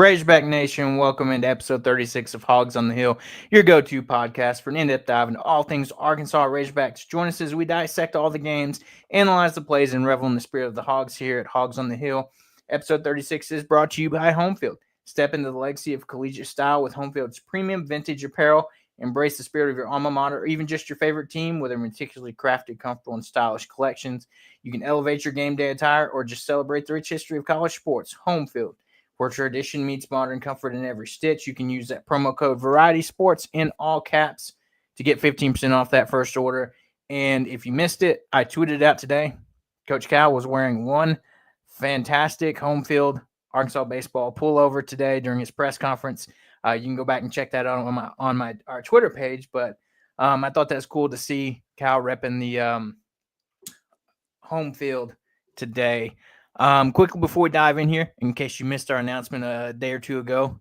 Razorback Nation, welcome into episode 36 of Hawgs on the Hill, your go-to podcast for an in-depth dive into all things Arkansas Razorbacks. Join us as we dissect all the games, analyze the plays, and revel in the spirit of the Hogs here at Hawgs on the Hill. Episode 36 is brought to you by Homefield. Step into the legacy of collegiate style with Homefield's premium vintage apparel. Embrace the spirit of your alma mater or even just your favorite team with their meticulously crafted, comfortable, and stylish collections. You can elevate your game day attire or just celebrate the rich history of college sports. Homefield, where tradition meets modern comfort in every stitch. You can use that promo code Variety Sports in all caps to get 15% off that first order. And if you missed it, I tweeted it out today. Coach Cal was wearing one fantastic Homefield Arkansas baseball pullover today during his press conference. You can go back and check that out on our Twitter page. But I thought that's cool to see Cal repping the Homefield today. Quickly before we dive in here, in case you missed our announcement a day or two ago,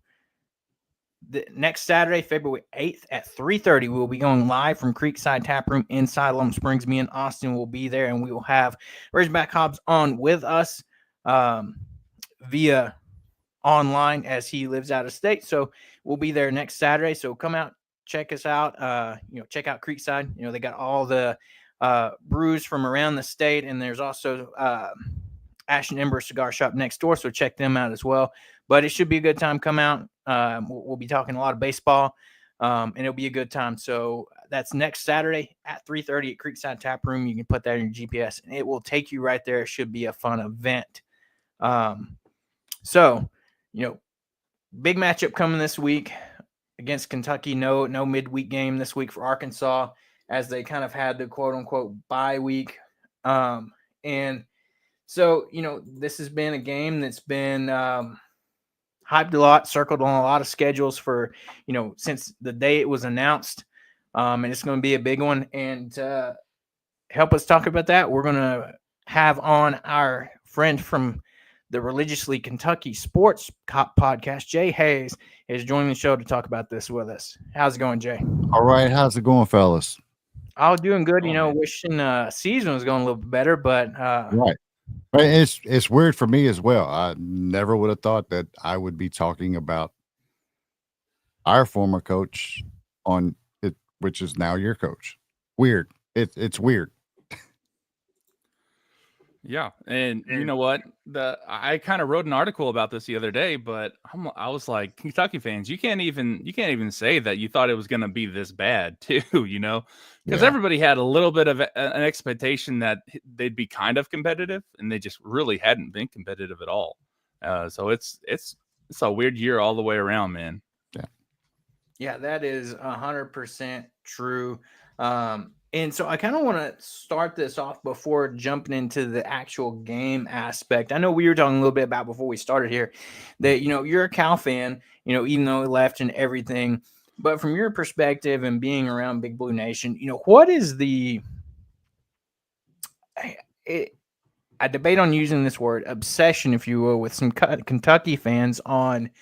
next Saturday, February 8th at 3:30, we will be going live from Creekside Tap Room in Siloam Springs. Me and Austin will be there, and we will have RazorbackHobbs on with us via online as he lives out of state. So we'll be there next Saturday. So come out, check us out. Check out Creekside. They got all the brews from around the state, and there's also Ash and Ember Cigar Shop next door, so check them out as well. But it should be a good time. Come out. We'll be talking a lot of baseball, and it'll be a good time. So that's next Saturday at 3:30 at Creekside Tap Room. You can put that in your GPS, and it will take you right there. It should be a fun event. Big matchup coming this week against Kentucky. No midweek game this week for Arkansas, as they kind of had the quote-unquote bye week. So, this has been a game that's been hyped a lot, circled on a lot of schedules for, since the day it was announced. And it's going to be a big one. And to help us talk about that, we're going to have on our friend from the Religiously Kentucky Sports podcast, Jay Hazze, is joining the show to talk about this with us. How's it going, Jay? All right. How's it going, fellas? I'm doing good. Wishing season was going a little bit better, but right. It's weird for me as well. I never would have thought that I would be talking about our former coach on it, which is now your coach. Weird. It's weird. Yeah, and you know what? I kind of wrote an article about this the other day, but I was like, Kentucky fans, you can't even say that you thought it was going to be this bad too, because everybody had a little bit of an expectation that they'd be kind of competitive, and they just really hadn't been competitive at all. So it's a weird year all the way around, man. Yeah, that is 100% true. And so I kind of want to start this off before jumping into the actual game aspect. I know we were talking a little bit about before we started here that, you're a Cal fan, even though he left and everything. But from your perspective and being around Big Blue Nation, what is I debate on using this word, obsession, if you will, with some Kentucky fans on –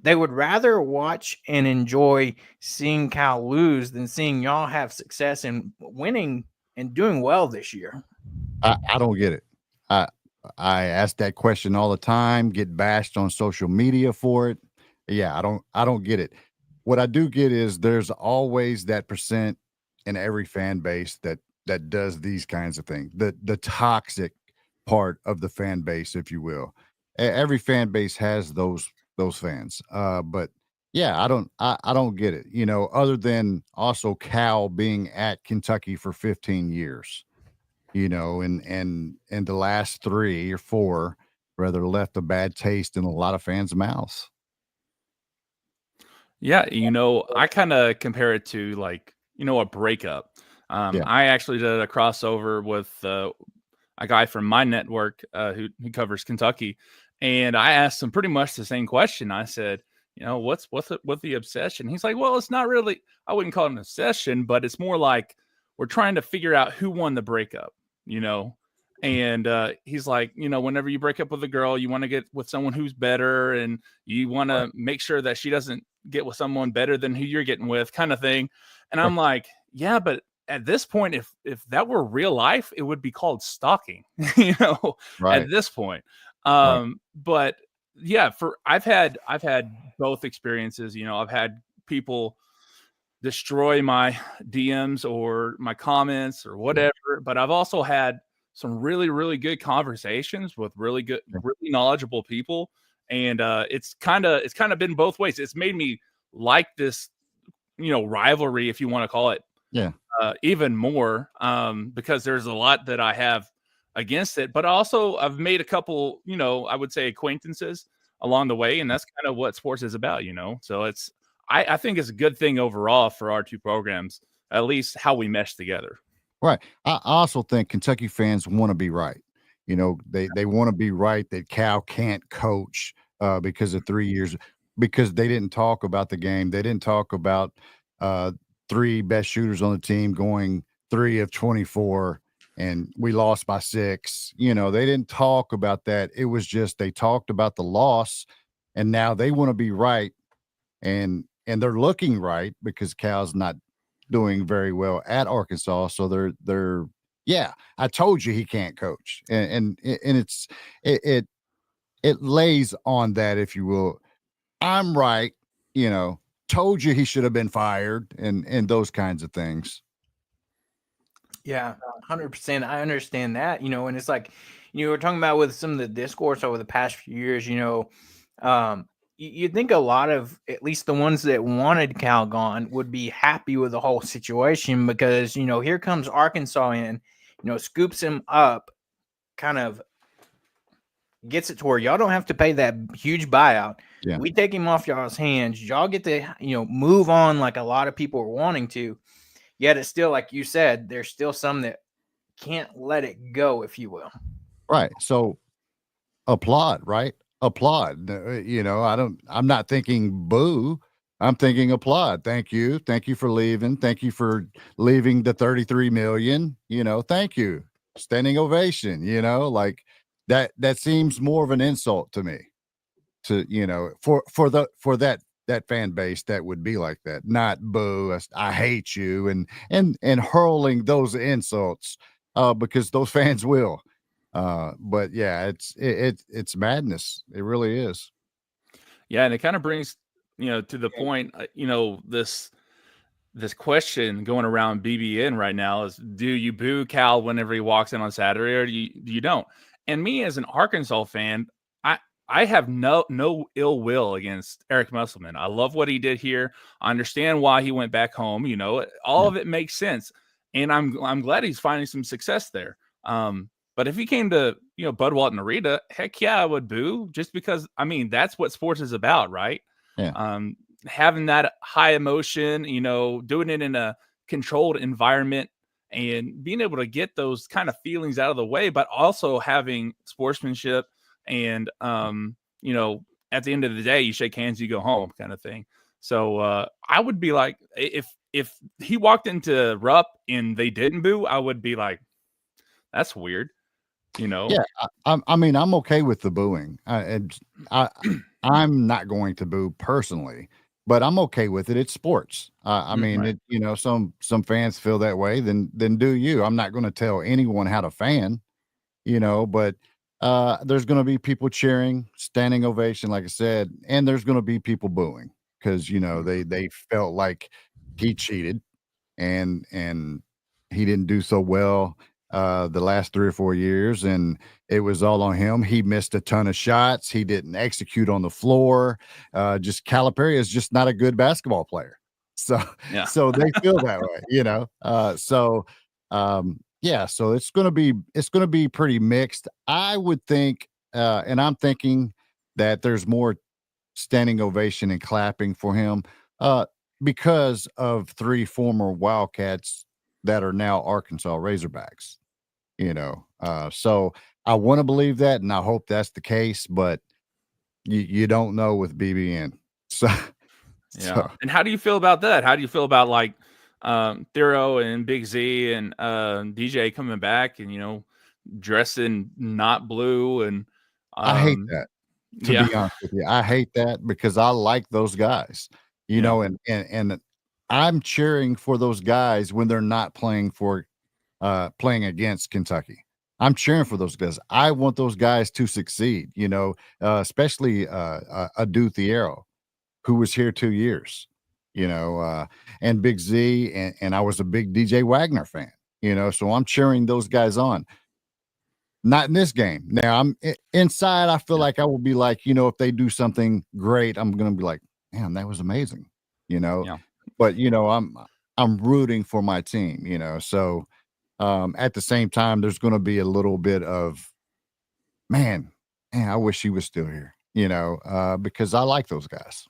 they would rather watch and enjoy seeing Cal lose than seeing y'all have success in winning and doing well this year. I don't get it. I ask that question all the time, get bashed on social media for it. Yeah, I don't get it. What I do get is there's always that percent in every fan base that does these kinds of things. The toxic part of the fan base, if you will. Every fan base has those fans. But yeah, I don't get it, other than also Cal being at Kentucky for 15 years, and the last 3 or 4 rather left a bad taste in a lot of fans' mouths. Yeah. I kind of compare it to a breakup. I actually did a crossover with a guy from my network who covers Kentucky. And I asked him pretty much the same question. I said, what's the obsession? He's like, well, it's not really, I wouldn't call it an obsession, but it's more like we're trying to figure out who won the breakup, And he's like, whenever you break up with a girl, you want to get with someone who's better, and you want to make sure that she doesn't get with someone better than who you're getting with, kind of thing. And I'm like, yeah, but at this point, if that were real life, it would be called stalking, at this point. But yeah, I've had both experiences. You know, I've had people destroy my DMs or my comments or whatever, but I've also had some really, really good conversations with really knowledgeable people. And it's kind of been both ways. It's made me like this, rivalry, if you want to call it, even more, because there's a lot that I have against it, but also I've made a couple, I would say acquaintances along the way, and that's kind of what sports is about, So I think it's a good thing overall for our two programs, at least how we mesh together. Right. I also think Kentucky fans want to be right. They want to be right that Cal can't coach because of 3 years, because they didn't talk about the game. They didn't talk about three best shooters on the team going 3 of 24 and we lost by 6. They didn't talk about that. It was just they talked about the loss, and now they want to be right, and they're looking right because Cal's not doing very well at Arkansas. So they're I told you he can't coach, and it lays on that, if you will. I'm right, told you he should have been fired, and those kinds of things. Yeah, 100%. I understand that, and it's like, we're talking about with some of the discourse over the past few years, you think a lot of, at least the ones that wanted Cal gone, would be happy with the whole situation because, here comes Arkansas in, scoops him up, kind of gets it to where y'all don't have to pay that huge buyout. Yeah. We take him off y'all's hands. Y'all get to, move on like a lot of people are wanting to. Yet it's still, like you said, there's still some that can't let it go, if you will. Right. So applaud, right? Applaud. I'm not thinking boo. I'm thinking applaud. Thank you. Thank you for leaving. Thank you for leaving the 33 million. Thank you. Standing ovation, like that seems more of an insult to me. To, for that fan base that would be like that, not boo, I hate you, and hurling those insults because those fans will. But yeah, it's madness. It really is. Yeah, and it kind of brings to the point. This question going around BBN right now is: do you boo Cal whenever he walks in on Saturday, or do you don't? And me as an Arkansas fan, I have no ill will against Eric Musselman. I love what he did here. I understand why he went back home. All of it makes sense, and I'm glad he's finding some success there. But if he came to Bud Walton Arena, heck yeah, I would boo, just because that's what sports is about, right? Yeah. Having that high emotion, doing it in a controlled environment and being able to get those kind of feelings out of the way, but also having sportsmanship. And, at the end of the day, you shake hands, you go home kind of thing. So I would be like, if he walked into Rupp and they didn't boo, I would be like, that's weird, Yeah, I'm okay with the booing. I'm not going to boo personally, but I'm okay with it. It's sports. Right. Some fans feel that way. Then do you? I'm not going to tell anyone how to fan, but there's going to be people cheering, standing ovation, like I said, and there's going to be people booing because they felt like he cheated and he didn't do so well the last 3 or 4 years, and it was all on him. He missed a ton of shots. He didn't execute on the floor. Just Calipari is just not a good basketball player. So they feel that way, so it's going to be pretty mixed. I would think, and I'm thinking that there's more standing ovation and clapping for him because of 3 former Wildcats that are now Arkansas Razorbacks. So I want to believe that, and I hope that's the case, but you don't know with BBN. So And how do you feel about that? How do you feel about like Thero and Big Z and DJ coming back and dressing not blue? And I hate that, to be honest with you. I hate that because I like those guys, and I'm cheering for those guys when they're not playing against Kentucky. I'm cheering for those guys. I want those guys to succeed, especially Adu Thiero, who was here 2 years, and Big Z, and I was a big DJ Wagner fan, so I'm cheering those guys on. Not in this game. Now inside. I feel like I will be like, if they do something great, I'm going to be like, man, that was amazing, Yeah. but I'm rooting for my team, so at the same time, there's going to be a little bit of, man, I wish he was still here, because I like those guys.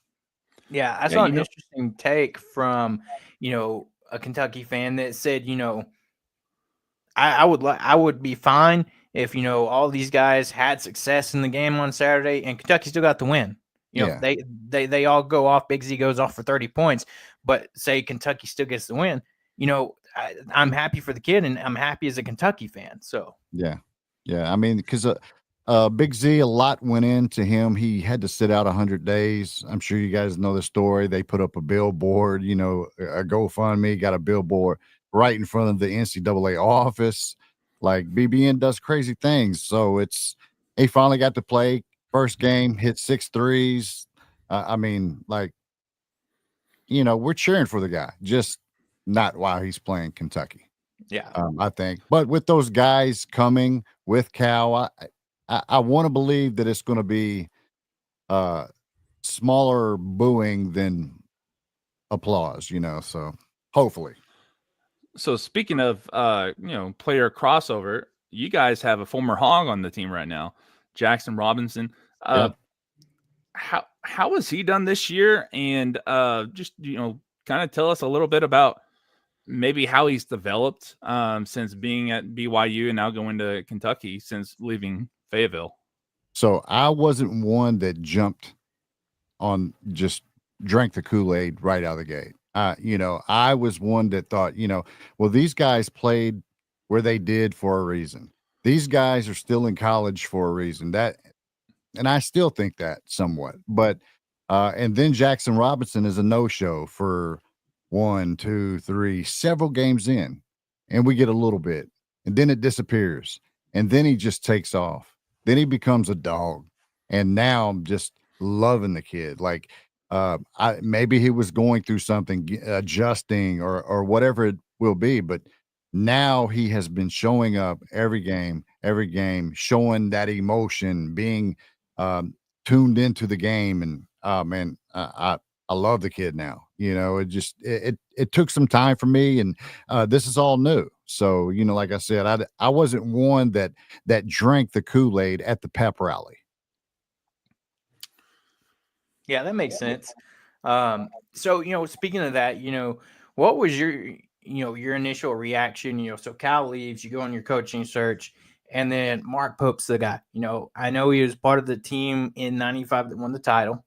Yeah, I saw an interesting take from, a Kentucky fan that said, I would be fine if, all these guys had success in the game on Saturday and Kentucky still got the win. They all go off. Big Z goes off for 30 points, but say Kentucky still gets the win. I'm happy for the kid, and I'm happy as a Kentucky fan. So yeah. I mean, because Big Z, a lot went into him. He had to sit out 100 days. I'm sure you guys know the story. They put up a billboard, a GoFundMe, got a billboard right in front of the NCAA office. Like, BBN does crazy things. So he finally got to play. First game, hit 6 threes. I mean, like, we're cheering for the guy, just not while he's playing Kentucky. Yeah. I think. But with those guys coming with Cal, I want to believe that it's going to be smaller booing than applause, so hopefully. So speaking of player crossover, you guys have a former Hog on the team right now, Jackson Robinson. How has he done this year? And just kind of tell us a little bit about maybe how he's developed since being at BYU and now going to Kentucky since leaving Fayetteville. So I wasn't one that jumped on, just drank the Kool-Aid right out of the gate. I was one that thought, well, these guys played where they did for a reason. These guys are still in college for a reason. And I still think that somewhat. But and then Jackson Robinson is a no-show for 1, 2, 3, several games in, and we get a little bit, and then it disappears, and then he just takes off. Then he becomes a dog, and now I'm just loving the kid. Like, maybe he was going through something, adjusting or whatever it will be, but now he has been showing up every game, showing that emotion, being tuned into the game, and man, I love the kid now. It took some time for me, and this is all new. So, like I said, I wasn't one that drank the Kool-Aid at the pep rally. Yeah, that makes sense. So, speaking of that, what was your initial reaction? So Cal leaves, you go on your coaching search, and then Mark Pope's the guy. I know he was part of the team in '95 that won the title.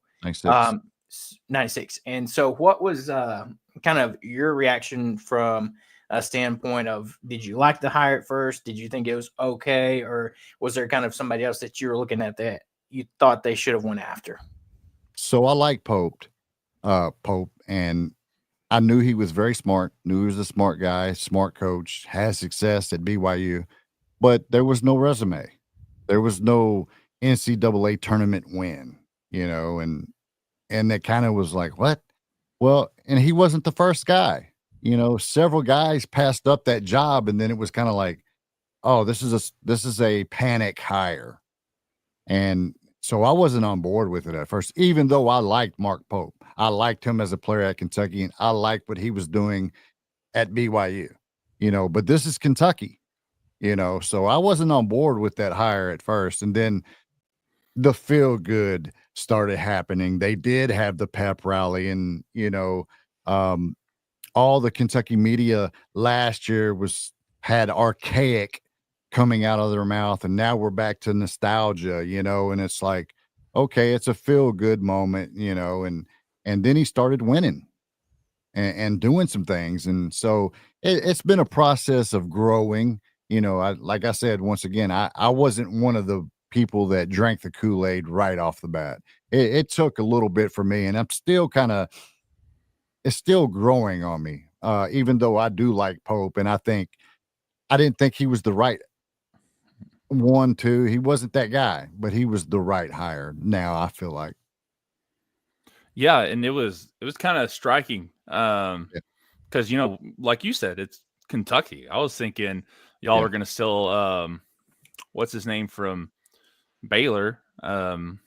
96. And so what was kind of your reaction from a standpoint of, did you like the hire at first? Did you think it was okay? Or was there kind of somebody else that you were looking at that you thought they should have went after? So I like Pope, and I knew he was very smart, knew he was a smart guy, smart coach, has success at BYU, but there was no resume. There was no NCAA tournament win, and that kind of was like, what? Well, and he wasn't the first guy. Several guys passed up that job, and then it was kind of like, oh, this is a panic hire. And so I wasn't on board with it at first, even though I liked Mark Pope. I liked him as a player at Kentucky, and I liked what he was doing at BYU, but this is Kentucky, so I wasn't on board with that hire at first. And then the feel good started happening. They did have the pep rally, and all the Kentucky media last year had archaic coming out of their mouth, and now we're back to nostalgia, and it's like, okay, it's a feel good moment, and then he started winning and doing some things, and so it's been a process of growing. Like I said, once again, I wasn't one of the people that drank the Kool-Aid right off the bat. It took a little bit for me, and I'm still it's still growing on me. Even though I do like Pope, and I didn't think he was the right 1, 2. He wasn't that guy, but he was the right hire. Now I feel like. Yeah, and it was kind of striking. Because like you said, it's Kentucky. I was thinking y'all were gonna still what's his name from Baylor? I don't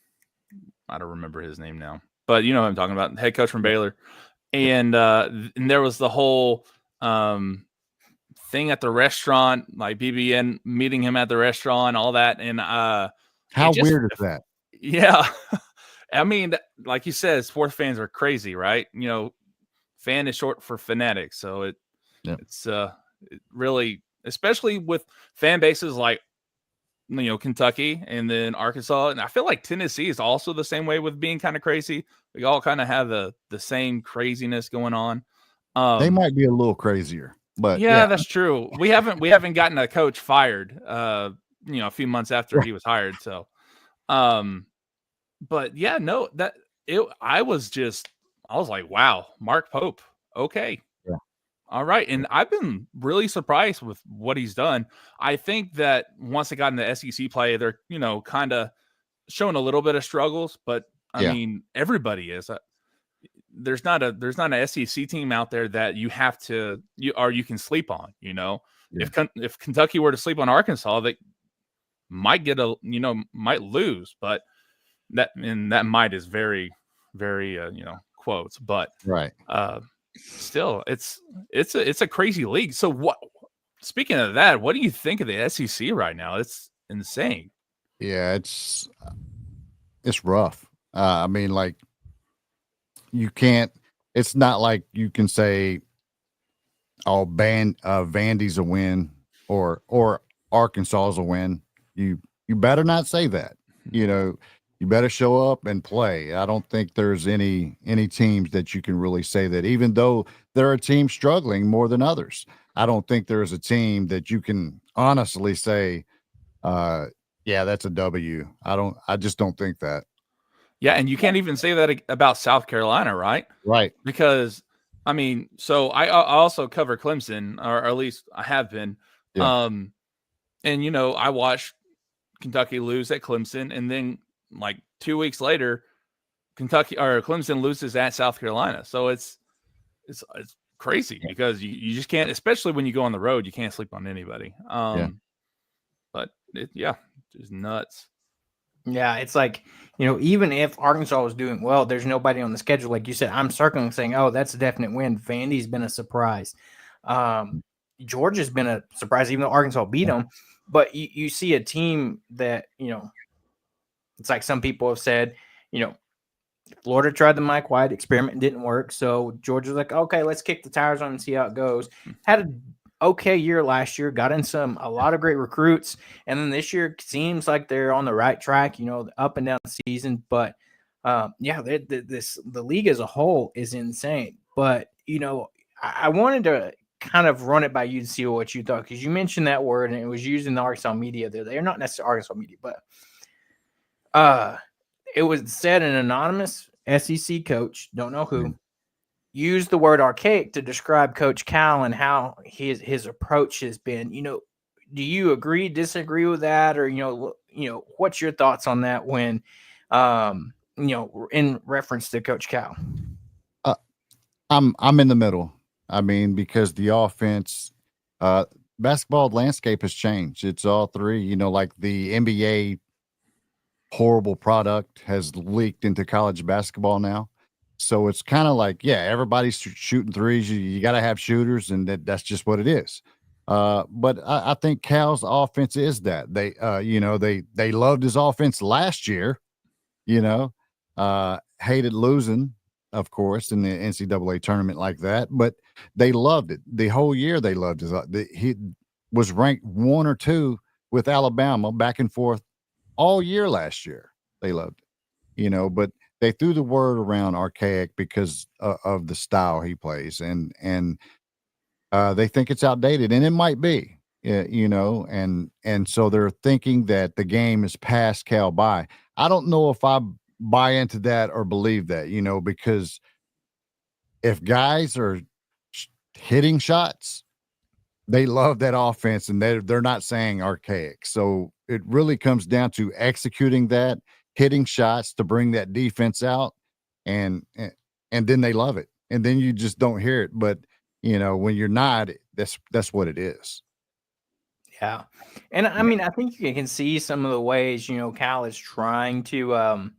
remember his name now, but you know what I'm talking about, head coach from Baylor. And there was the whole thing at the restaurant, like BBN meeting him at the restaurant, all that. And how weird is that? Yeah. I mean, like you said, sports fans are crazy, right? Fan is short for fanatic. So it's it really, especially with fan bases like Kentucky and then Arkansas, and I feel like Tennessee is also the same way with being kind of crazy. We all kind of have the same craziness going on. They might be a little crazier, but yeah, that's true. We haven't gotten a coach fired a few months after he was hired. So but yeah, no, I was like, wow, Mark Pope. Okay. Yeah. All right. And I've been really surprised with what he's done. I think that once they got into SEC play, they're, kind of showing a little bit of struggles, but I mean, everybody is. There's not an SEC team out there that you have to, you can sleep on, Yeah. If Kentucky were to sleep on Arkansas, they might might lose, but that might is very, very, quotes, but right. Still, it's a crazy league. So speaking of that, what do you think of the SEC right now? It's insane. Yeah, it's rough. I mean, like it's not like you can say, oh, Vandy's a win or Arkansas's a win. You better not say that. You better show up and play. I don't think there's any teams that you can really say that, even though there are teams struggling more than others. I don't think there is a team that you can honestly say, yeah, that's a W. I just don't think that. Yeah, and you can't even say that about South Carolina, right? Right. Because, I mean, so I also cover Clemson, or at least I have been. Yeah. And, I watched Kentucky lose at Clemson, and then like 2 weeks later, Clemson loses at South Carolina. So it's crazy because you just can't, especially when you go on the road, you can't sleep on anybody. But just nuts. Yeah, it's like, even if Arkansas was doing well, there's nobody on the schedule. Like you said, I'm circling saying, oh, that's a definite win. Vandy's been a surprise. Georgia's been a surprise, even though Arkansas beat them. But you see a team that, it's like some people have said, Florida tried the Mike White experiment, didn't work. So Georgia's like, okay, let's kick the tires on and see how it goes. Had an okay year last year, got in a lot of great recruits. And then this year seems like they're on the right track, up and down the season. But the league as a whole is insane. But, I wanted to kind of run it by you to see what you thought, because you mentioned that word and it was used in the Arkansas media. They're not necessarily Arkansas media, but it was said an anonymous SEC coach, don't know who, used the word archaic to describe Coach Cal and how his approach has been. Do you agree, disagree with that, or what's your thoughts on that when in reference to Coach Cal? I'm in the middle. I mean, because the offense, basketball landscape has changed. It's all three. Like the NBA horrible product has leaked into college basketball now. So it's kind of like, everybody's shooting threes. You got to have shooters, and that's just what it is. But I think Cal's offense is that. They loved his offense last year, hated losing, of course, in the NCAA tournament like that, but they loved it. The whole year they loved it. He was ranked 1 or 2 with Alabama back and forth all year last year. They loved it, but they threw the word around archaic because of the style he plays, and they think it's outdated, and it might be, and so they're thinking that the game is passed Cal by. I don't know if I buy into that or believe that, because if guys are hitting shots, they love that offense, and they're not saying archaic. So it really comes down to executing that, hitting shots to bring that defense out, and then they love it. And then you just don't hear it. But when you're not, that's what it is. Yeah. And I mean, I think you can see some of the ways, Cal is trying to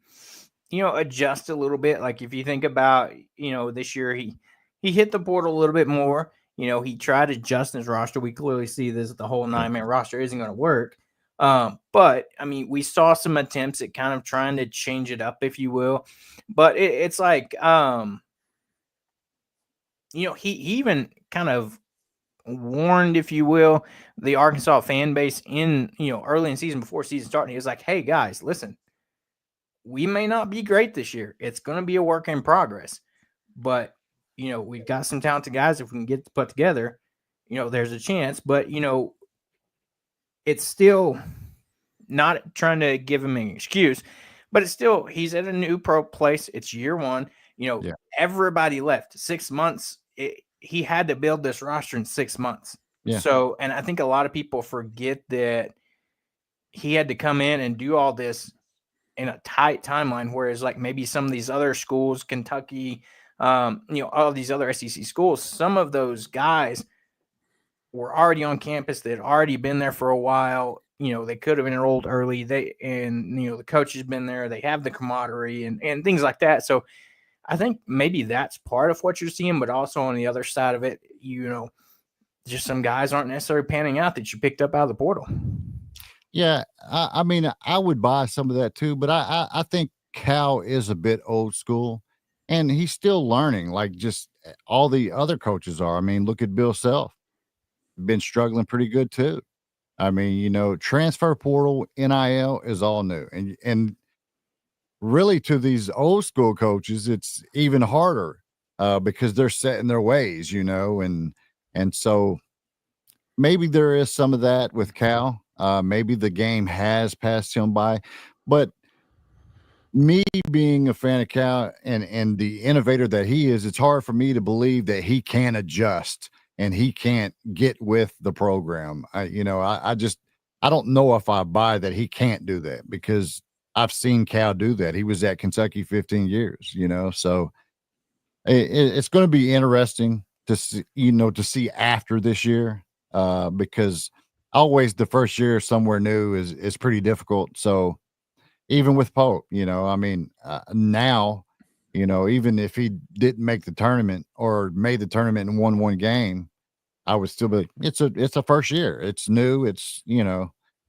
adjust a little bit. Like if you think about, this year he hit the portal a little bit more. He tried adjusting his roster. We clearly see this, the whole 9-man roster isn't going to work. But I mean, we saw some attempts at kind of trying to change it up, if you will. But it's like, he even kind of warned, if you will, the Arkansas fan base in, early in season before season started. He was like, hey guys, listen, we may not be great this year. It's going to be a work in progress, but we've got some talented guys. If we can get it put together, there's a chance, but it's still not trying to give him an excuse, but it's still, he's at a new pro place. It's year one, Everybody left 6 months. He had to build this roster in 6 months. Yeah. So, and I think a lot of people forget that he had to come in and do all this in a tight timeline, whereas like maybe some of these other schools, Kentucky, all these other SEC schools, some of those guys were already on campus. They'd already been there for a while. They could have enrolled early. The coach has been there. They have the camaraderie and things like that. So I think maybe that's part of what you're seeing, but also on the other side of it, just some guys aren't necessarily panning out that you picked up out of the portal. Yeah, I mean, I would buy some of that too, but I think Cal is a bit old school, and he's still learning, like just all the other coaches are. I mean, look at Bill Self, been struggling pretty good too. I mean, transfer portal, NIL is all new, and really to these old school coaches, it's even harder because they're set in their ways, and so maybe there is some of that with Cal. Maybe the game has passed him by, but me being a fan of Cal and the innovator that he is, it's hard for me to believe that he can adjust and he can't get with the program. I don't know if I buy that he can't do that, because I've seen Cal do that. He was at Kentucky 15 years, so it's going to be interesting to see, to see after this year, because always the first year somewhere new is pretty difficult. So even with Pope, now, even if he didn't make the tournament or made the tournament and won one game, I would still be like, it's a first year. It's new. It's,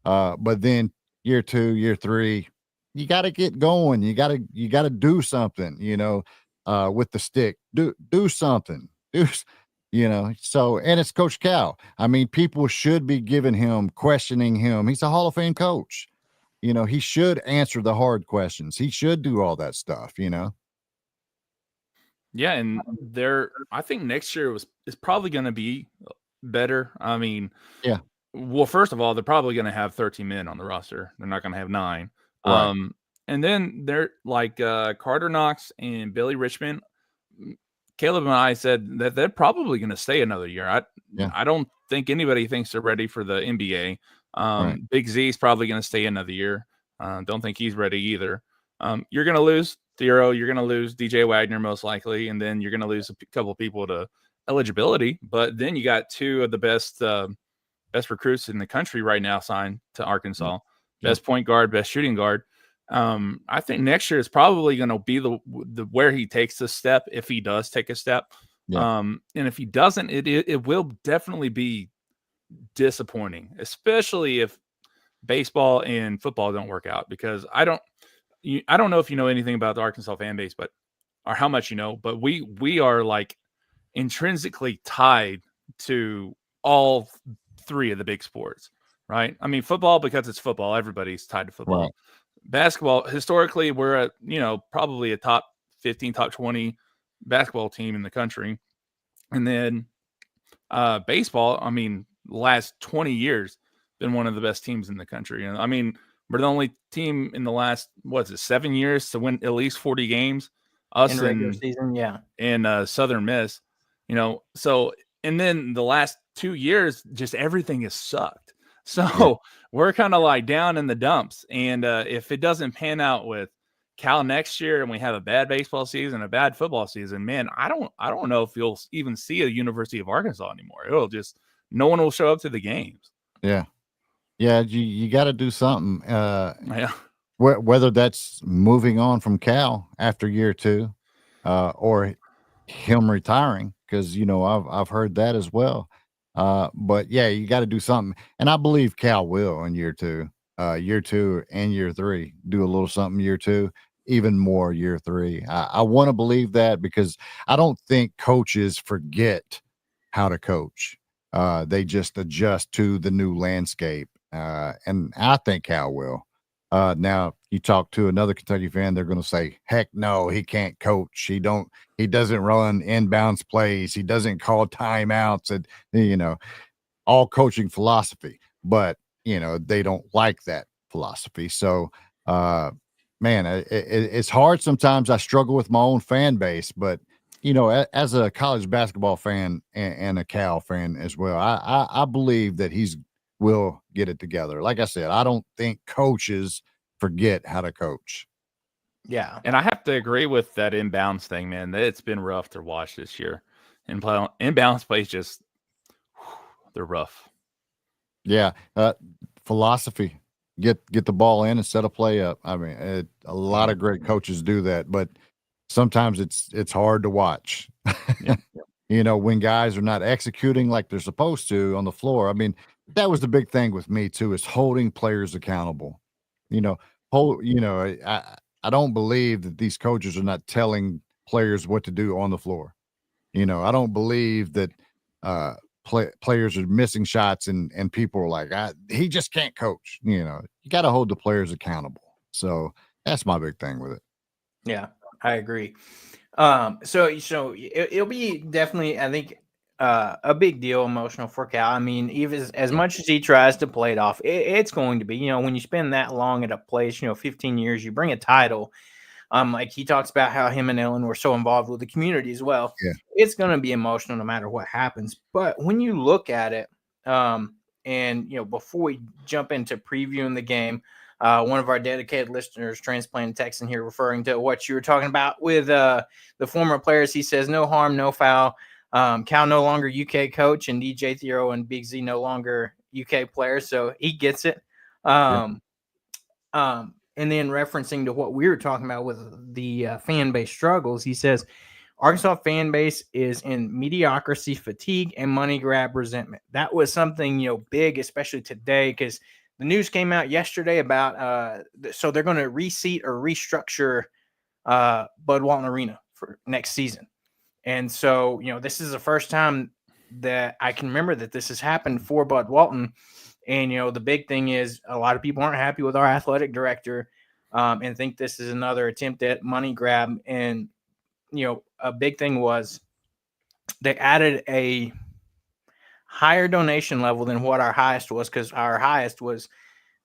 but then year 2, year 3, you got to get going. You got to do something, with the stick, do something, so, and it's Coach Cal. I mean, people should be questioning him. He's a Hall of Fame coach. He should answer the hard questions. He should do all that stuff, Yeah. And I think next year is probably going to be better. I mean, yeah. Well, first of all, they're probably going to have 13 men on the roster. They're not going to have 9. Right. And then they're like Carter Knox and Billy Richmond. Caleb and I said that they're probably going to stay another year. I don't think anybody thinks they're ready for the NBA. Right. Big Z is probably going to stay another year. Don't think he's ready either. You're going to lose Theo. You're going to lose DJ Wagner most likely, and then you're going to lose a couple people to eligibility. But then you got 2 of the best recruits in the country right now signed to Arkansas. Yeah. Best point guard, best shooting guard. I think next year is probably going to be the where he takes the step, if he does take a step. Yeah. And if he doesn't, it will definitely be disappointing, especially if baseball and football don't work out, because I don't know if you know anything about the Arkansas fan base, or how much you know, but we are like intrinsically tied to all 3 of the big sports, right? I mean, football, because it's football, everybody's tied to football. Right. Basketball, historically, we're at, probably a top 15, top 20 basketball team in the country. And then baseball, I mean, last 20 years, been one of the best teams in the country. And I mean, we're the only team in the last, 7 years to win at least 40 games. Us in regular season, yeah. And Southern Miss, so, and then the last 2 years, just everything has sucked. So we're kind of like down in the dumps. And if it doesn't pan out with Cal next year and we have a bad baseball season, a bad football season, man, I don't know if you'll even see a University of Arkansas anymore. It'll just, no one will show up to the games. Yeah. Yeah. You got to do something. Yeah. Whether that's moving on from Cal after year 2, or him retiring, because I've heard that as well. But yeah, you got to do something, and I believe Cal will in year 2 and year 3 do a little something year 2, even more year 3. I want to believe that, because I don't think coaches forget how to coach. They just adjust to the new landscape, and I think Cal will. Now you talk to another Kentucky fan, they're going to say, heck no, he can't coach. He doesn't run inbounds plays. He doesn't call timeouts, and, all coaching philosophy, but they don't like that philosophy. So, man, it's hard. Sometimes I struggle with my own fan base, but as a college basketball fan and a Cal fan as well, I believe that will get it together. Like I said, I don't think coaches forget how to coach. Yeah. And I have to agree with that inbounds thing, man. It's been rough to watch this year. Inbounds plays just, they're rough. Yeah. Philosophy, get the ball in and set a play up. I mean, a lot of great coaches do that, but sometimes it's hard to watch. Yeah. When guys are not executing like they're supposed to on the floor. I mean, that was the big thing with me too, is holding players accountable. I don't believe that these coaches are not telling players what to do on the floor. I don't believe that players are missing shots and people are like, he just can't coach. You got to hold the players accountable. So that's my big thing with it. Yeah, I agree. So it'll be definitely, I think, a big deal, emotional for Cal. I mean, even as much as he tries to play it off, it's going to be, when you spend that long at a place, 15 years, you bring a title. Like he talks about how him and Ellen were so involved with the community as well. Yeah. It's going to be emotional no matter what happens. But when you look at it, and before we jump into previewing the game, one of our dedicated listeners, Transplant Texan here, referring to what you were talking about with the former players. He says, no harm, no foul. Cal no longer UK coach, and DJ Theo and Big Z no longer UK players. So he gets it. And then referencing to what we were talking about with the fan base struggles, he says, Arkansas fan base is in mediocrity, fatigue, and money grab resentment. That was something, big, especially today, because the news came out yesterday about so they're going to reseat or restructure Bud Walton Arena for next season. And so, this is the first time that I can remember that this has happened for Bud Walton. And, the big thing is a lot of people aren't happy with our athletic director and think this is another attempt at money grab. And, a big thing was they added a higher donation level than what our highest was, because our highest was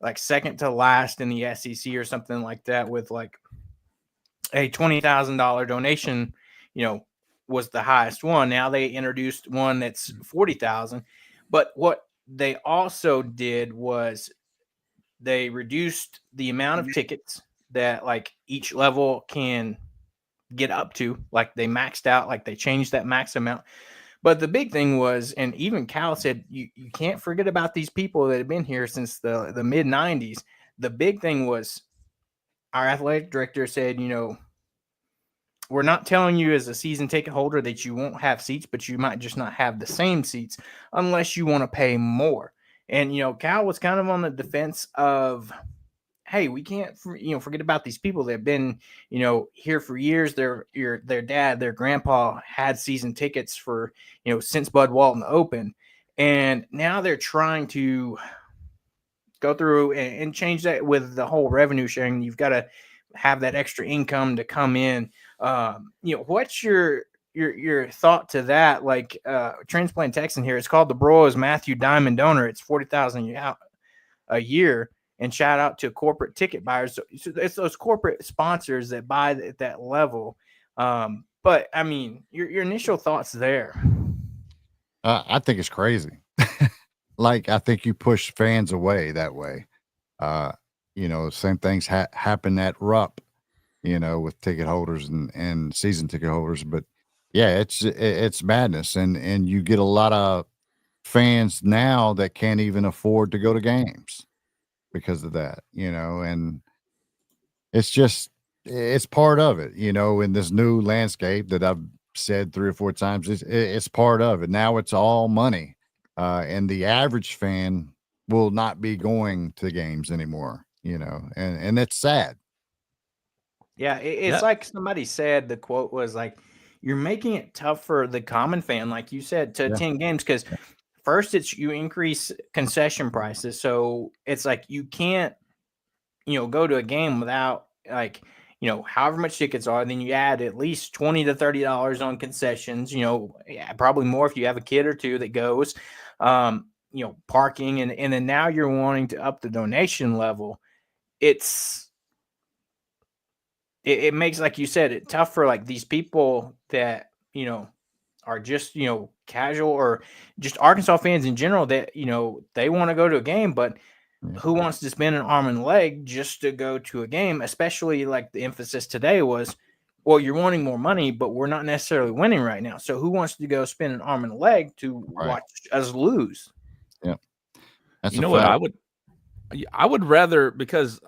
like second to last in the SEC or something like that, with like a $20,000 donation, was the highest one. Now they introduced one that's $40,000. But what they also did was they reduced the amount of tickets that like each level can get up to. Like they maxed out, like they changed that max amount. But the big thing was, and even Cal said, you can't forget about these people that have been here since the mid 90s. The big thing was our athletic director said, we're not telling you as a season ticket holder that you won't have seats, but you might just not have the same seats unless you want to pay more. And, Cal was kind of on the defense of, hey, we can't, forget about these people that have been, here for years. Their dad, their grandpa had season tickets for, since Bud Walton opened. And now they're trying to go through and change that with the whole revenue sharing. You've got to have that extra income to come in. What's your thought to that? Like Transplant Texan here, it's called the Broyles Matthew Diamond Donor. It's $40,000 a year. And shout out to corporate ticket buyers. So it's those corporate sponsors that buy at that level. But I mean, your initial thoughts there. I think it's crazy. like I think you push fans away that way. Same things happen at Rupp, with ticket holders and season ticket holders. But yeah, it's madness, and you get a lot of fans now that can't even afford to go to games because of that, and it's part of it, in this new landscape that I've said 3 or 4 times. It's part of it. Now it's all money, and the average fan will not be going to games anymore, and it's sad. Yeah, it's Yeah. like somebody said, the quote was like, "You're making it tough for the common fan, like you said, to Yeah. attend games because first it's you increase concession prices, so it's like you can't, go to a game without like, however much tickets are. Then you add at least $20 to $30 on concessions. Probably more if you have a kid or two that goes. Parking and then now you're wanting to up the donation level. It makes, like you said, it tough for like these people that, are just, casual or just Arkansas fans in general that, they want to go to a game, but who wants to spend an arm and leg just to go to a game, especially like the emphasis today was, well, you're wanting more money, but we're not necessarily winning right now. So who wants to go spend an arm and a leg to Right. watch us lose? Yep. That's You a know what? fact. I would rather, because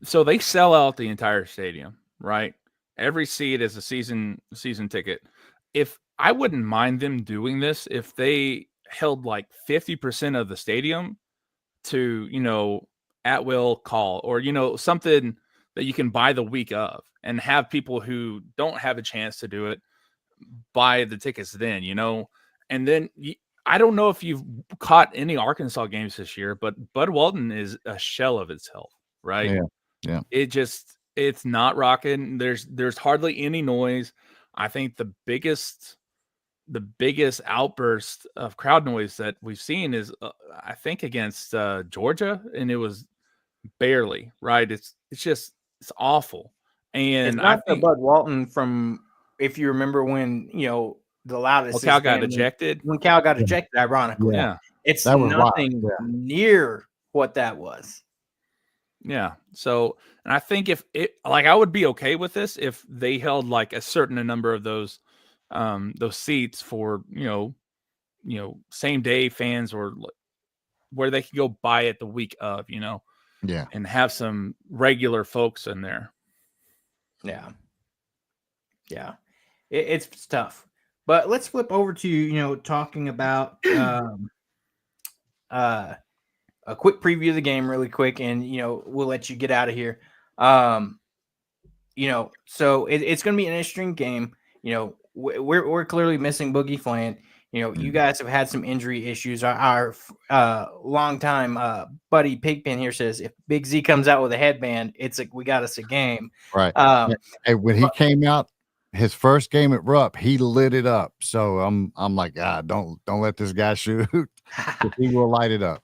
so they sell out the entire stadium, right? Every seat is a season ticket. If I wouldn't mind them doing this, if they held like 50% of the stadium to, at will call, or something that you can buy the week of, and have people who don't have a chance to do it buy the tickets then, and then I don't know if you've caught any Arkansas games this year, but Bud Walton is a shell of itself, right? Yeah. Yeah. It's not rocking. There's hardly any noise. I think the biggest outburst of crowd noise that we've seen is I think against Georgia, and it was barely, right. It's awful. It's And I not the think, Bud Walton from, if you remember when, the loudest Cal got band ejected. when Cal got Yeah. ejected, ironically. Yeah. Yeah. It's That was wild. nothing Yeah. near what that was. Yeah. So, and I think if it, like, I would be okay with this if they held like a certain number of those seats for, same day fans, or where they could go buy it the week of, Yeah. and have some regular folks in there. Yeah. Yeah. It's tough. But let's flip over to, talking about a quick preview of the game really quick, and we'll let you get out of here. So it's going to be an interesting game. We're clearly missing Boogie Flant. You guys have had some injury issues. Our longtime buddy Pigpen here says if Big Z comes out with a headband, it's like we got us a game. Right. And when he came out, his first game at Rupp, he lit it up. So I'm like, don't let this guy shoot. He will light it up.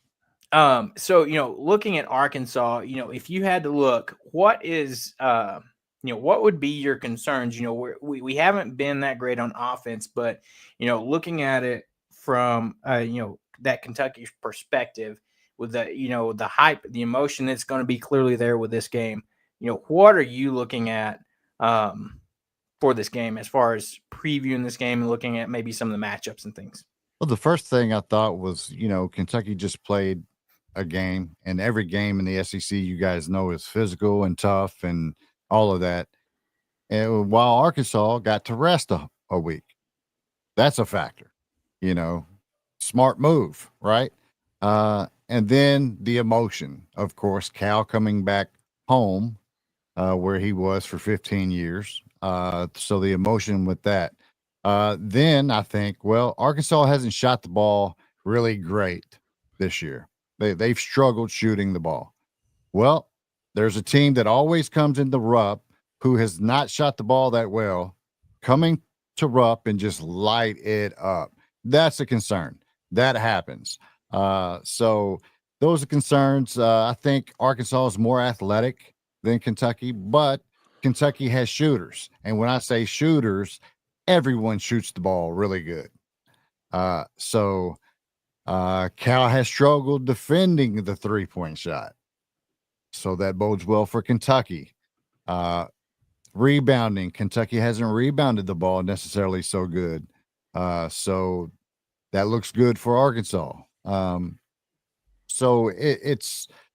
So looking at Arkansas, if you had to look, what is what would be your concerns? We haven't been that great on offense, but looking at it from that Kentucky perspective, with the the hype, the emotion that's going to be clearly there with this game. What are you looking at for this game as far as previewing this game and looking at maybe some of the matchups and things? Well, the first thing I thought was, Kentucky just played a game, and every game in the SEC, you guys know, is physical and tough and all of that. And while Arkansas got to rest a week, that's a factor, smart move, right? And then the emotion, of course, Cal coming back home, where he was for 15 years. So the emotion with that. Then I think, well, Arkansas hasn't shot the ball really great this year. They've struggled shooting the ball. Well, there's a team that always comes into Rupp who has not shot the ball that well, coming to Rupp and just light it up. That's a concern. That happens. So those are concerns. I think Arkansas is more athletic than Kentucky, but Kentucky has shooters. And when I say shooters, everyone shoots the ball really good. So Cal has struggled defending the 3-point shot. So that bodes well for Kentucky. Rebounding, Kentucky hasn't rebounded the ball necessarily so good. So that looks good for Arkansas. So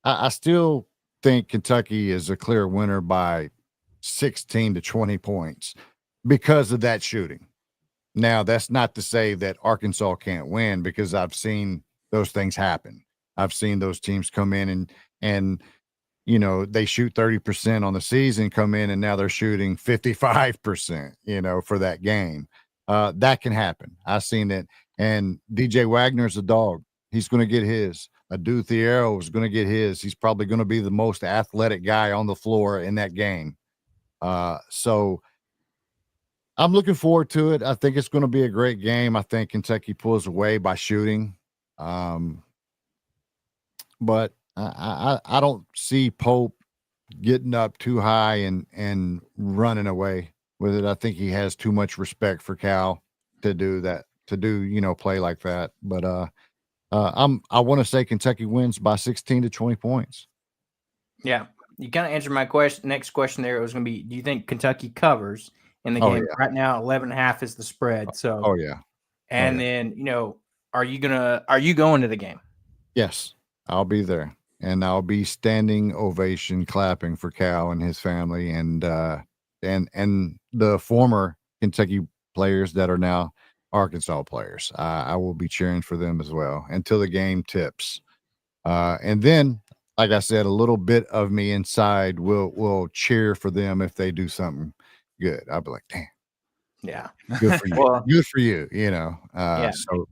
I still think Kentucky is a clear winner by 16 to 20 points because of that shooting. Now, that's not to say that Arkansas can't win, because I've seen those things happen. I've seen those teams come in and they shoot 30% on the season, come in, and now they're shooting 55%, for that game. That can happen. I've seen it. And DJ Wagner's a dog. He's going to get his. Adu Thiero is going to get his. He's probably going to be the most athletic guy on the floor in that game. So I'm looking forward to it. I think it's going to be a great game. I think Kentucky pulls away by shooting. But I don't see Pope getting up too high and running away with it. I think he has too much respect for Cal to do that, play like that. But I want to say Kentucky wins by 16 to 20 points. Yeah. You kind of answered my next question there. It was going to be, do you think Kentucky covers in the game? Yeah. Right now, 11.5 is the spread. So, yeah. And then, are you going to the game? Yes, I'll be there. And I'll be standing ovation clapping for Cal and his family and the former Kentucky players that are now Arkansas players. I will be cheering for them as well until the game tips. And then, like I said, a little bit of me inside will cheer for them if they do something good. I'll be like, damn. Yeah. Good for you. Well, good for you, Yeah. So,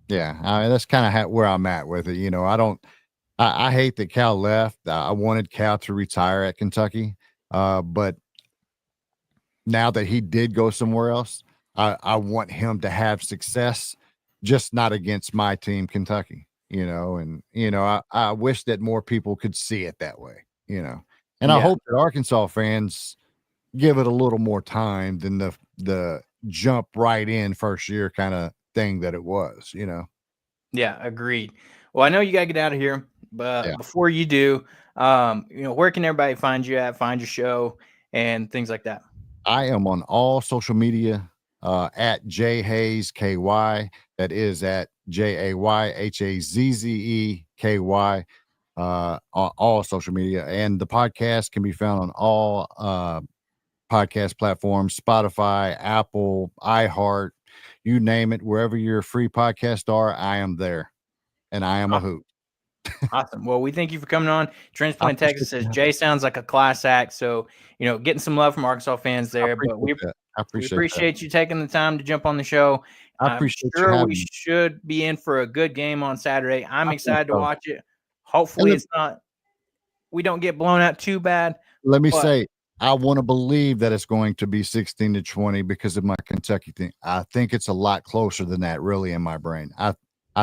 yeah, that's kind of where I'm at with it. I hate that Cal left. I wanted Cal to retire at Kentucky. But now that he did go somewhere else, I want him to have success, just not against my team, Kentucky, I wish that more people could see it that way, and I hope that Arkansas fans give it a little more time than the jump right in first year kind of thing that it was, Yeah, agreed. Well, I know you got to get out of here, but before you do, where can everybody find you at, find your show and things like that? I am on all social media at Jay Hazze KY. That is at JayHazzeKY. On all social media, and the podcast can be found on all podcast platforms: Spotify, Apple, iHeart, you name it. Wherever your free podcasts are, I am there, and I am a hoot. Awesome. Well, we thank you for coming on. Transplant Texas says Jay sounds like a class act. So, getting some love from Arkansas fans there. But we appreciate you taking the time to jump on the show. I'm sure we should be in for a good game on Saturday. I'm excited to watch it. Hopefully we don't get blown out too bad. Let me say, I want to believe that it's going to be 16 to 20 because of my Kentucky thing. I think it's a lot closer than that, really, in my brain. I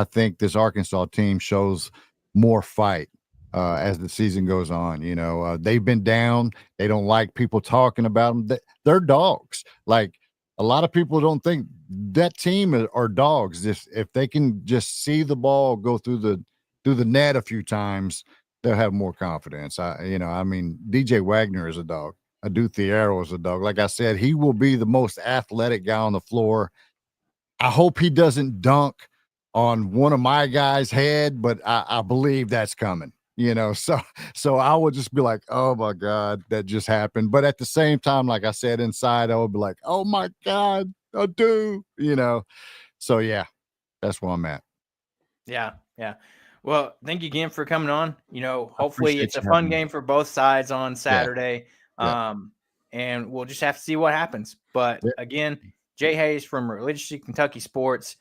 think this Arkansas team shows more fight as the season goes on. They've been down. They don't like people talking about them. They're dogs. Like, a lot of people don't think that team are dogs. If they can just see the ball go through the net a few times, they'll have more confidence. DJ Wagner is a dog. Adu Thiero is a dog. Like I said, he will be the most athletic guy on the floor. I hope he doesn't dunk on one of my guys' head, but I believe that's coming, so I would just be like, oh my God, that just happened. But at the same time, like I said, inside, I would be like, oh my God, I do, so yeah, that's where I'm at. Yeah. Well, thank you again for coming on. Hopefully it's a fun game for both sides on Saturday. Yeah. And we'll just have to see what happens. But again, Jay Hazze from Religiously Kentucky Sports.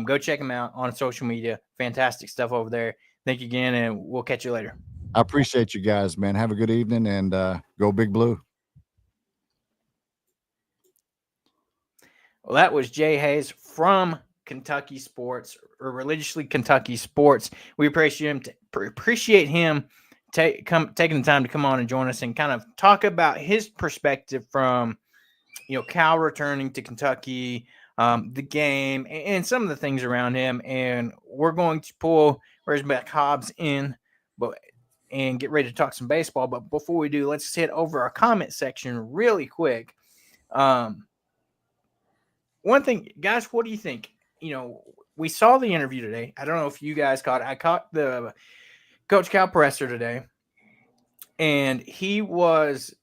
Go check him out on social media. Fantastic stuff over there. Thank you again, and we'll catch you later. I appreciate you guys, man. Have a good evening, and go Big Blue. Well, that was Jay Hazze from Kentucky Sports, or Religiously Kentucky Sports. We appreciate him taking the time to come on and join us and kind of talk about his perspective from, Cal returning to Kentucky, the game and some of the things around him. And we're going to pull RazorbackHobbs in, and get ready to talk some baseball. But before we do, let's hit over our comment section really quick. One thing, guys, what do you think? We saw the interview today. I don't know if you guys caught it. I caught the Coach Cal presser today, and he was,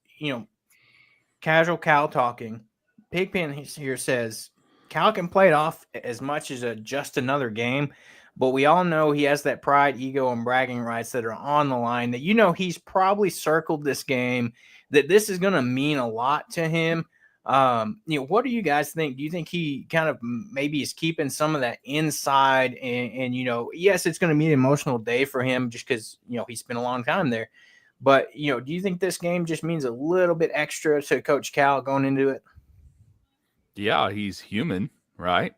casual Cal talking. Pigpen here says Cal can play it off as much as just another game, but we all know he has that pride, ego, and bragging rights that are on the line. That he's probably circled this game. That this is going to mean a lot to him. What do you guys think? Do you think he kind of maybe is keeping some of that inside? And yes, it's going to be an emotional day for him just because he spent a long time there. But do you think this game just means a little bit extra to Coach Cal going into it? Yeah, he's human, right?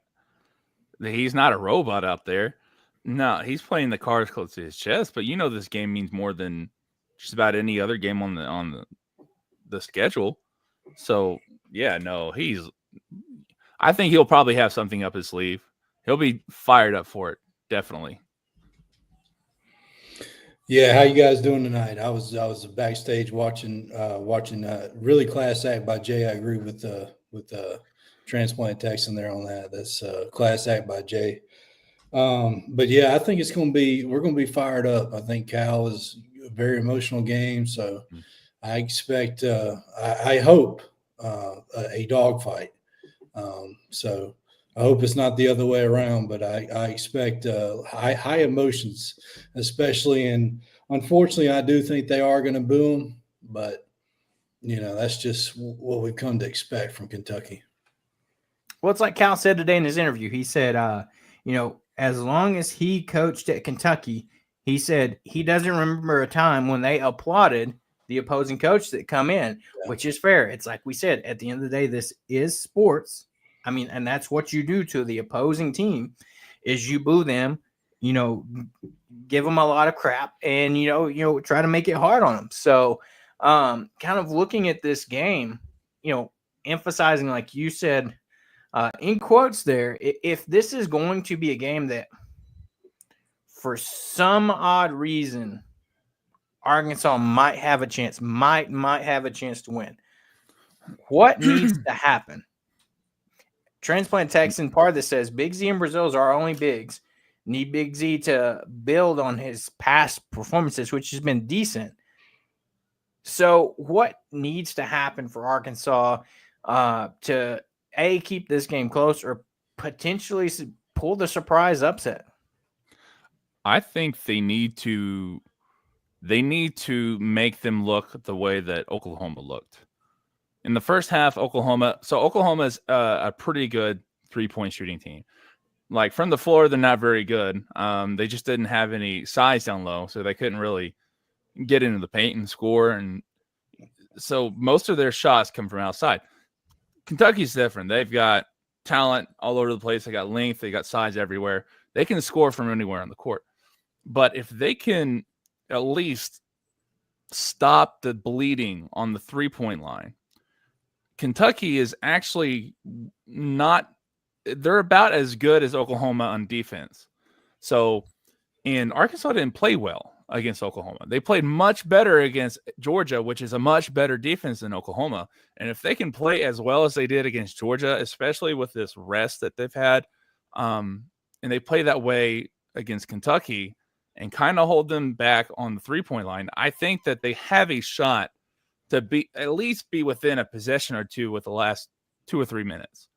He's not a robot out there. No, he's playing the cards close to his chest. But this game means more than just about any other game on the schedule. So yeah, no, I think he'll probably have something up his sleeve. He'll be fired up for it, definitely. Yeah, how you guys doing tonight? I was backstage watching really class act by Jay. I agree with Transplant Texan there on that. That's class act by Jay. But yeah, I think we're going to be fired up. I think Cal is a very emotional game, so I expect I hope a dogfight. So I hope it's not the other way around, but I expect high emotions, especially, and unfortunately, I do think they are going to boo him, but that's just what we've come to expect from Kentucky. Well, it's like Cal said today in his interview. He said, as long as he coached at Kentucky, he said he doesn't remember a time when they applauded the opposing coach that come in, which is fair. It's like we said, at the end of the day, this is sports. I mean, and that's what you do to the opposing team is you boo them, give them a lot of crap and, try to make it hard on them. So kind of looking at this game, emphasizing, like you said, in quotes there, if this is going to be a game that for some odd reason Arkansas might have a chance, might have a chance to win, what needs to happen? Transplant Texan part of this says Big Z and Brazil's are our only bigs. Need Big Z to build on his past performances, which has been decent. So what needs to happen for Arkansas to keep this game close or potentially pull the surprise upset? I think they need to make them look the way that Oklahoma looked. In the first half, Oklahoma is a pretty good 3-point shooting team. Like from the floor, they're not very good. They just didn't have any size down low, so they couldn't really get into the paint and score. And so most of their shots come from outside. Kentucky's different. They've got talent all over the place. They got length. They got size everywhere. They can score from anywhere on the court. But if they can at least stop the bleeding on the 3-point line, Kentucky is actually not – they're about as good as Oklahoma on defense. So, and Arkansas didn't play well against Oklahoma. They played much better against Georgia, which is a much better defense than Oklahoma. And if they can play as well as they did against Georgia, especially with this rest that they've had, and they play that way against Kentucky and kind of hold them back on the 3-point line, I think that they have a shot to at least be within a possession or two with the last 2 or 3 minutes.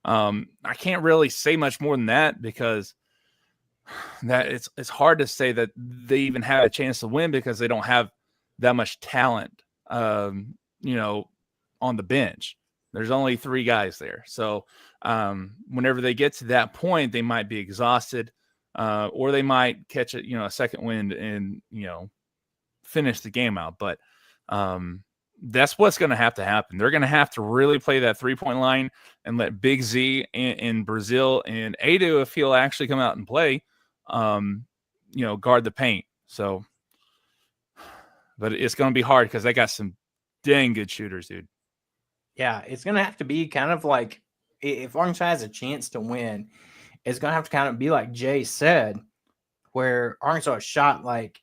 I can't really say much more than that because that it's hard to say that they even have a chance to win because they don't have that much talent, on the bench. There's only 3 guys there. So whenever they get to that point, they might be exhausted, or they might catch a second wind and, finish the game out. But that's what's going to happen. They're going to have to really play that 3-point line and let Big Z and Brazil and Adu, if he'll actually come out and play, guard the paint. So, but it's going to be hard because they got some dang good shooters, dude. Yeah, it's going to have to be kind of like if Arkansas has a chance to win, it's going to have to kind of be like Jay said, where Arkansas shot like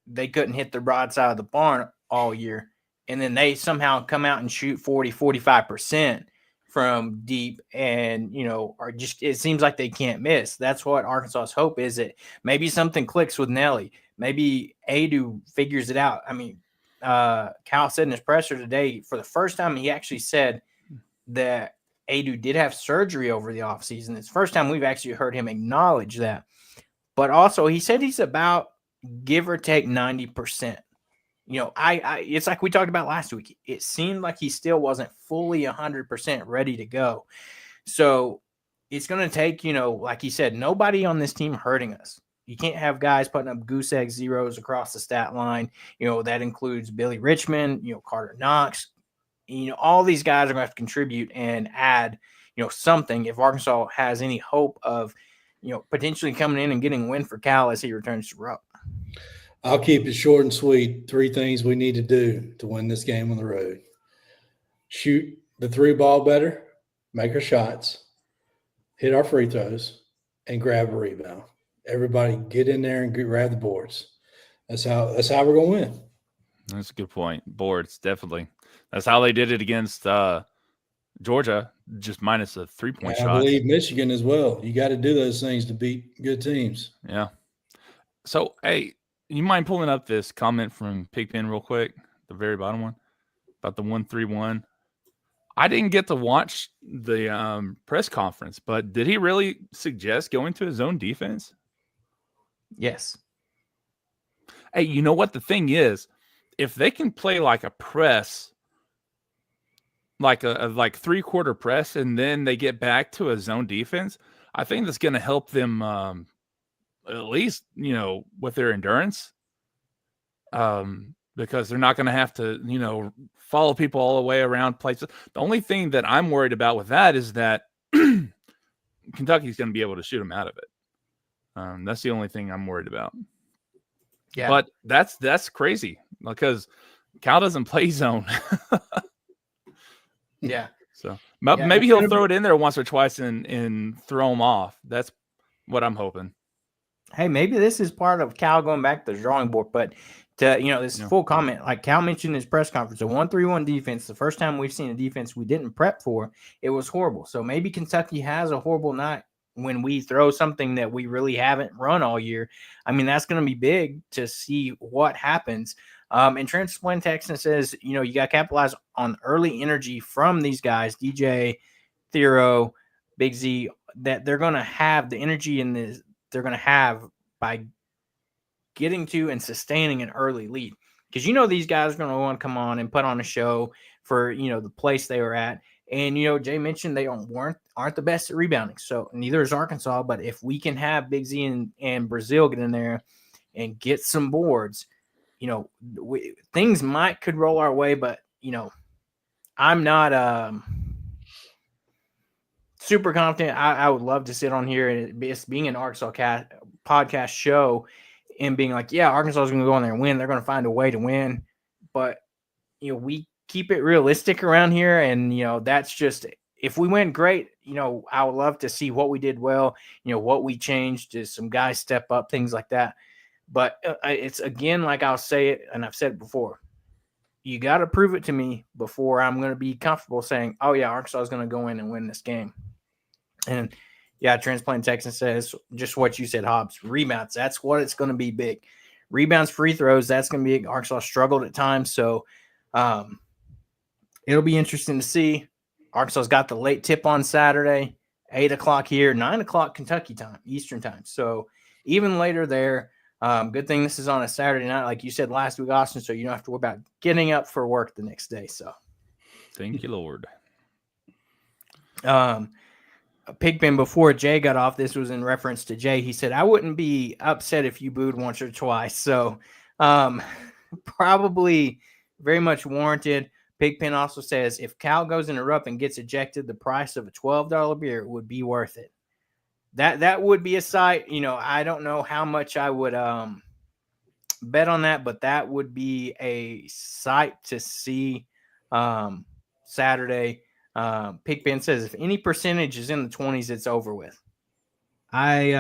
they couldn't hit the broadside of the barn all year. And then they somehow come out and shoot 45% from deep and, are just, it seems like they can't miss. That's what Arkansas's hope is, that maybe something clicks with Nelly. Maybe Adu figures it out. I mean, Cal said in his presser today, for the first time, he actually said that Adu did have surgery over the offseason. It's the first time we've actually heard him acknowledge that. But also, he said he's about give or take 90%. It's like we talked about last week. It seemed like he still wasn't fully 100% ready to go. So it's going to take, like he said, nobody on this team hurting us. You can't have guys putting up goose egg zeros across the stat line. That includes Billy Richmond, Carter Knox. All these guys are going to have to contribute and add, something if Arkansas has any hope of, potentially coming in and getting a win for Cal as he returns to Rupp. I'll keep it short and sweet. 3 things we need to do to win this game on the road. Shoot the 3 ball better, make our shots, hit our free throws, and grab a rebound. Everybody get in there and grab the boards. That's how we're going to win. That's a good point. Boards, definitely. That's how they did it against Georgia, just minus a 3-point shot. I believe Michigan as well. You got to do those things to beat good teams. Yeah. So, hey, you mind pulling up this comment from Pigpen real quick, the very bottom one, about the 1-3-1? I didn't get to watch the press conference, but did he really suggest going to his own defense? Yes. Hey, you know what the thing is? If they can play like a press, like a 3-quarter press, and then they get back to a zone defense, I think that's going to help them at least, with their endurance, because they're not going to have to, follow people all the way around places. The only thing that I'm worried about with that is that Kentucky's going to be able to shoot them out of it. That's the only thing I'm worried about. Yeah. But that's crazy because Cal doesn't play zone. Yeah. So maybe he'll throw it in there once or twice and throw them off. That's what I'm hoping. Hey, maybe this is part of Cal going back to the drawing board, but this full comment, like Cal mentioned in his press conference, a 1-3-1 defense, the first time we've seen a defense we didn't prep for, it was horrible. So maybe Kentucky has a horrible night when we throw something that we really haven't run all year. I mean, that's going to be big to see what happens. And Transplant Texan says, you got to capitalize on early energy from these guys, DJ, Thero, Big Z, that they're going to have the energy in this. They're going to have by getting to and sustaining an early lead. Because these guys are going to want to come on and put on a show for, the place they were at. And, Jay mentioned they aren't the best at rebounding. So neither is Arkansas. But if we can have Big Z and Brazil get in there and get some boards, things could roll our way. But, I'm not super confident. I would love to sit on here and being an Arkansas podcast show and being like, yeah, Arkansas is going to go in there and win. They're going to find a way to win. But, we keep it realistic around here. And, that's just, if we win, great. I would love to see what we did well, what we changed, is some guys step up, things like that. But it's, again, like I'll say it, and I've said it before, you got to prove it to me before I'm going to be comfortable saying, oh, yeah, Arkansas is going to go in and win this game. And, yeah, Transplant Texan says just what you said, Hobbs. Rebounds, that's what it's going to be big. Rebounds, free throws, that's going to be big. Arkansas struggled at times, so it'll be interesting to see. Arkansas's got the late tip on Saturday, 8 o'clock here, 9 o'clock Kentucky time, Eastern time. So even later there. Good thing this is on a Saturday night, like you said last week, Austin, so you don't have to worry about getting up for work the next day. So thank you, Lord. Pigpen, before Jay got off, this was in reference to Jay. He said, I wouldn't be upset if you booed once or twice. So probably very much warranted. Pigpen also says, if Cal goes in a Rupp and gets ejected, the price of a $12 beer would be worth it. That would be a sight. I don't know how much I would bet on that, but that would be a sight to see Saturday. Pig Pen says if any percentage is in the 20s, it's over with. Agree.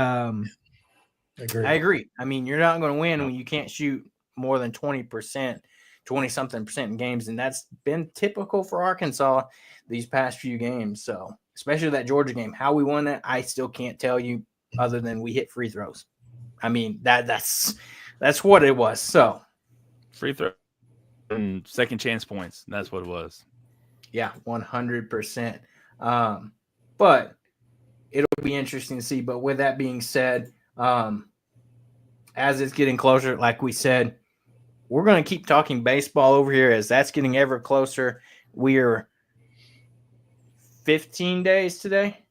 I agree. I mean, you're not going to win when you can't shoot more than 20%, 20-something percent in games, and that's been typical for Arkansas these past few games. So, especially that Georgia game, how we won that, I still can't tell you other than we hit free throws. I mean, that's what it was. So, free throw and second chance points. That's what it was. Yeah, 100%. But it'll be interesting to see. But with that being said, as it's getting closer, like we said, we're going to keep talking baseball over here as that's getting ever closer. We are 15 days today.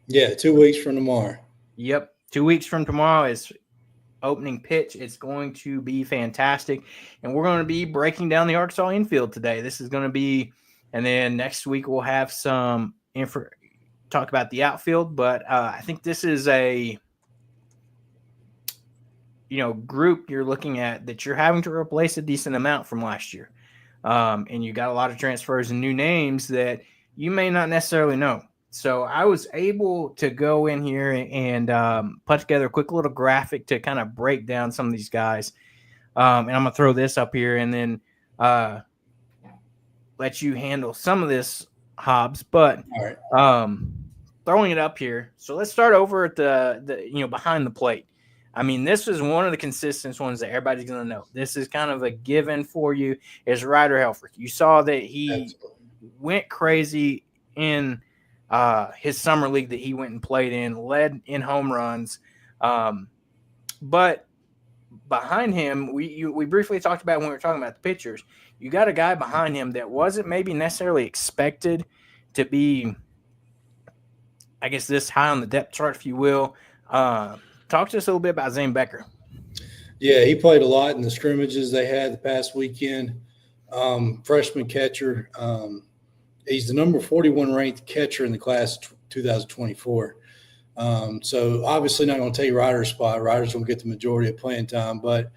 Yeah, 2 weeks from tomorrow. Yep, 2 weeks from tomorrow is opening pitch. It's going to be fantastic. And we're going to be breaking down the Arkansas infield today. This is going to be, and then next week we'll have some talk about the outfield. But I think this is a group you're looking at that you're having to replace a decent amount from last year. And you got a lot of transfers and new names that you may not necessarily know. So I was able to go in here and put together a quick little graphic to kind of break down some of these guys. And I'm going to throw this up here and then let you handle some of this, Hobbs. But all right. Throwing it up here. So let's start over at the behind the plate. I mean, this is one of the consistent ones that everybody's going to know. This is kind of a given for you is Ryder Helfrich. You saw that he went crazy in his summer league that he went and played in, led in home runs. But behind him, we briefly talked about when we were talking about the pitchers. You got a guy behind him that wasn't maybe necessarily expected to be, I guess, this high on the depth chart, if you will. Talk to us a little bit about Zane Becker. Yeah, he played a lot in the scrimmages they had the past weekend. Freshman catcher. He's the number 41 ranked catcher in the class 2024. So obviously not going to take Ryder's spot. Ryder's going to get the majority of playing time. But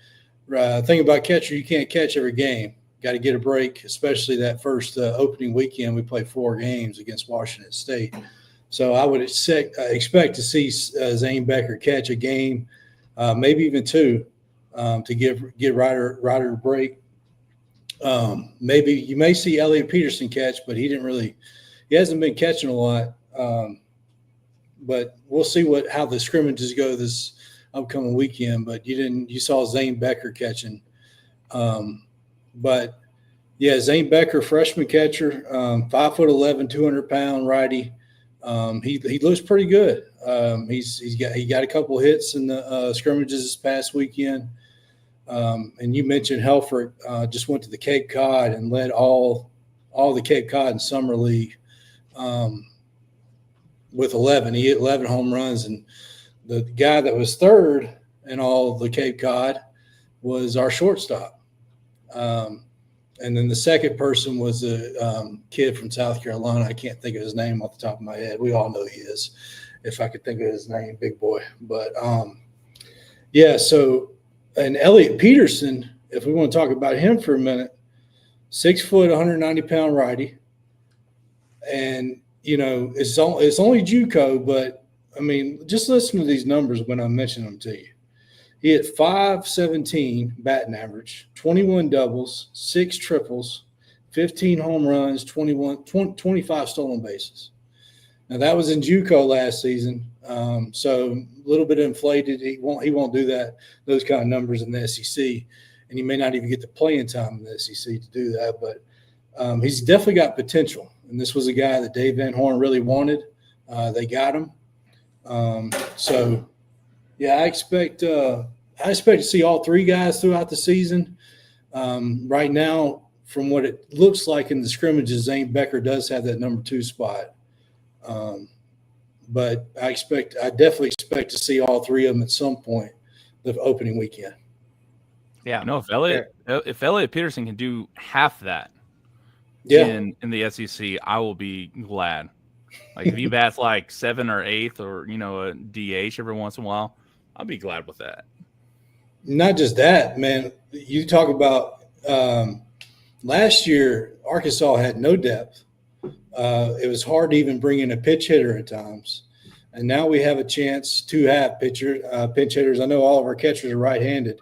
thing about catcher, you can't catch every game. Got to get a break, especially that first opening weekend. We played 4 games against Washington State. So I would expect to see Zane Becker catch a game, maybe even 2, to give Ryder a break. Maybe you may see Elliot Peterson catch, but he hasn't been catching a lot. But we'll see how the scrimmages go this upcoming weekend. But you saw Zane Becker catching. But yeah, Zane Becker, freshman catcher, 5'11", 200-pound righty. He looks pretty good. He got a couple hits in the scrimmages this past weekend. And you mentioned Helfrich just went to the Cape Cod and led all the Cape Cod and Summer League with 11. He hit 11 home runs, and the guy that was third in all the Cape Cod was our shortstop. And then the second person was a kid from South Carolina. I can't think of his name off the top of my head. We all know he is, if I could think of his name, big boy. But, yeah, so – and Elliot Peterson, if we want to talk about him for a minute, 6 foot, 190-pound righty. And, it's only JUCO, but, I mean, just listen to these numbers when I mention them to you. He hit .517 batting average, 21 doubles, 6 triples, 15 home runs, 25 stolen bases. Now, that was in JUCO last season. So a little bit inflated. He won't do those kind of numbers in the SEC, and he may not even get the playing time in the SEC to do that. But he's definitely got potential, and this was a guy that Dave Van Horn really wanted. They got him. So yeah, I expect to see all 3 guys throughout the season. Right now, from what it looks like in the scrimmages, Zane Becker does have that number 2 spot. But I definitely expect to see all 3 of them at some point the opening weekend. Yeah. No, if Elliot Peterson can do half that in the SEC, I will be glad. Like if he bats like 7th or 8th or, a DH every once in a while, I'll be glad with that. Not just that, man. You talk about last year, Arkansas had no depth. It was hard to even bring in a pitch hitter at times. And now we have a chance to have pinch hitters. I know all of our catchers are right-handed,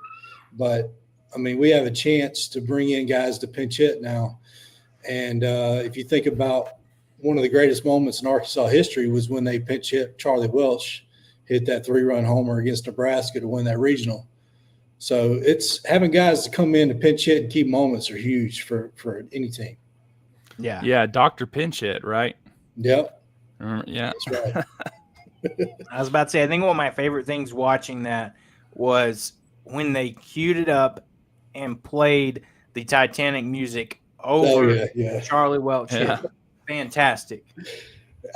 but, I mean, we have a chance to bring in guys to pinch hit now. And if you think about one of the greatest moments in Arkansas history was when they pinch hit Charlie Welch, hit that 3-run homer against Nebraska to win that regional. So it's having guys to come in to pinch hit and keep moments are huge for any team. Yeah. Yeah. Dr. Pinch Hit, right? Yep. Yeah. That's right. I was about to say, I think one of my favorite things watching that was when they queued it up and played the Titanic music over Charlie Welch. Yeah. Fantastic.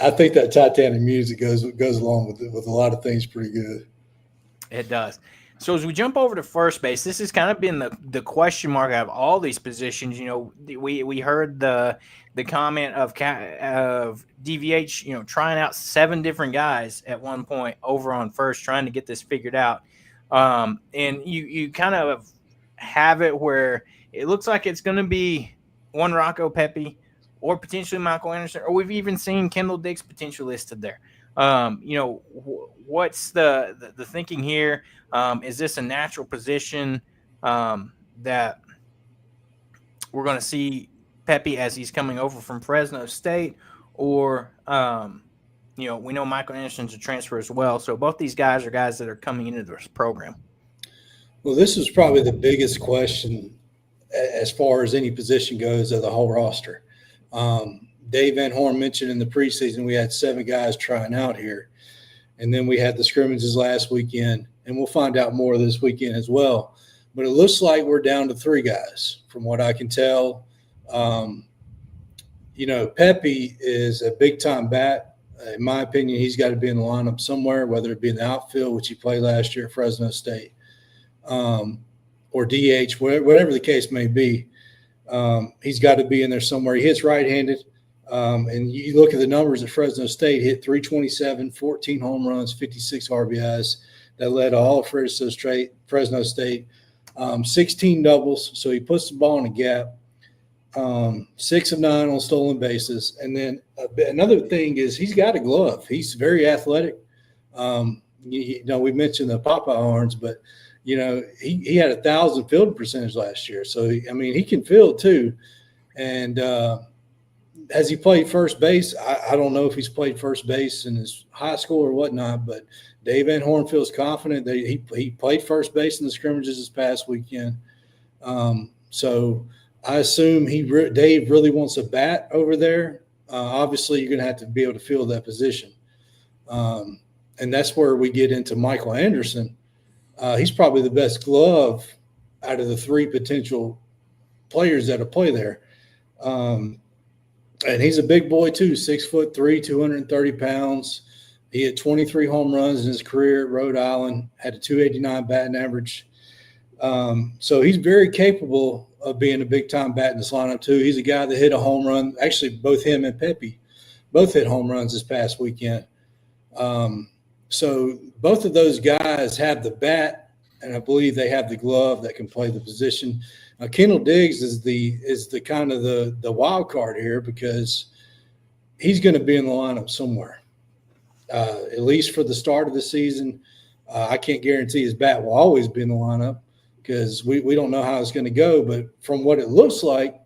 I think that Titanic music goes along with a lot of things pretty good. It does. So as we jump over to first base, this has kind of been the question mark of all these positions. You know, we heard the comment of DVH, you know, trying out 7 different guys at one point over on first, trying to get this figured out. And you kind of have it where it looks like it's going to be one Rocco Pepe or potentially Michael Anderson, or we've even seen Kendall Dix potentially listed there. You know, what's the thinking here? Is this a natural position that we're going to see Pepe as he's coming over from Fresno State, or you know, we know Michael Anderson's a transfer as well. So both these guys are guys that are coming into this program. Well, this is probably the biggest question as far as any position goes of the whole roster. Dave Van Horn mentioned in the preseason we had 7 guys trying out here, and then we had the scrimmages last weekend, and we'll find out more this weekend as well. But it looks like we're down to 3 guys from what I can tell. You know, Pepe is a big-time bat. In my opinion, he's got to be in the lineup somewhere, whether it be in the outfield, which he played last year at Fresno State, or DH, whatever the case may be. He's got to be in there somewhere. He hits right-handed. And you look at the numbers at Fresno State, hit 327, 14 home runs, 56 RBIs. That led all of Fresno State, 16 doubles. So he puts the ball in a gap, 6 of 9 on stolen bases. And then another thing is he's got a glove. He's very athletic. You know, we mentioned the Papa horns, but, you know, he had 1,000 fielding percentage last year. So, I mean, he can field too. And has he played first base? I don't know if he's played first base in his high school or whatnot, but Dave Van Horn feels confident that he played first base in the scrimmages this past weekend. So I assume Dave really wants a bat over there. Obviously, you're going to have to be able to fill that position. And that's where we get into Michael Anderson. He's probably the best glove out of the 3 potential players that'll play there. And he's a big boy too, 6'3", 230 pounds. He had 23 home runs in his career at Rhode Island, had a 289 batting average. So he's very capable of being a big-time bat in this lineup too. He's a guy that hit a home run. Actually, both him and Pepe both hit home runs this past weekend. So both of those guys have the bat, and I believe they have the glove that can play the position. Kendall Diggs is the kind of the wild card here because he's going to be in the lineup somewhere, at least for the start of the season. I can't guarantee his bat will always be in the lineup because we don't know how it's going to go. But from what it looks like,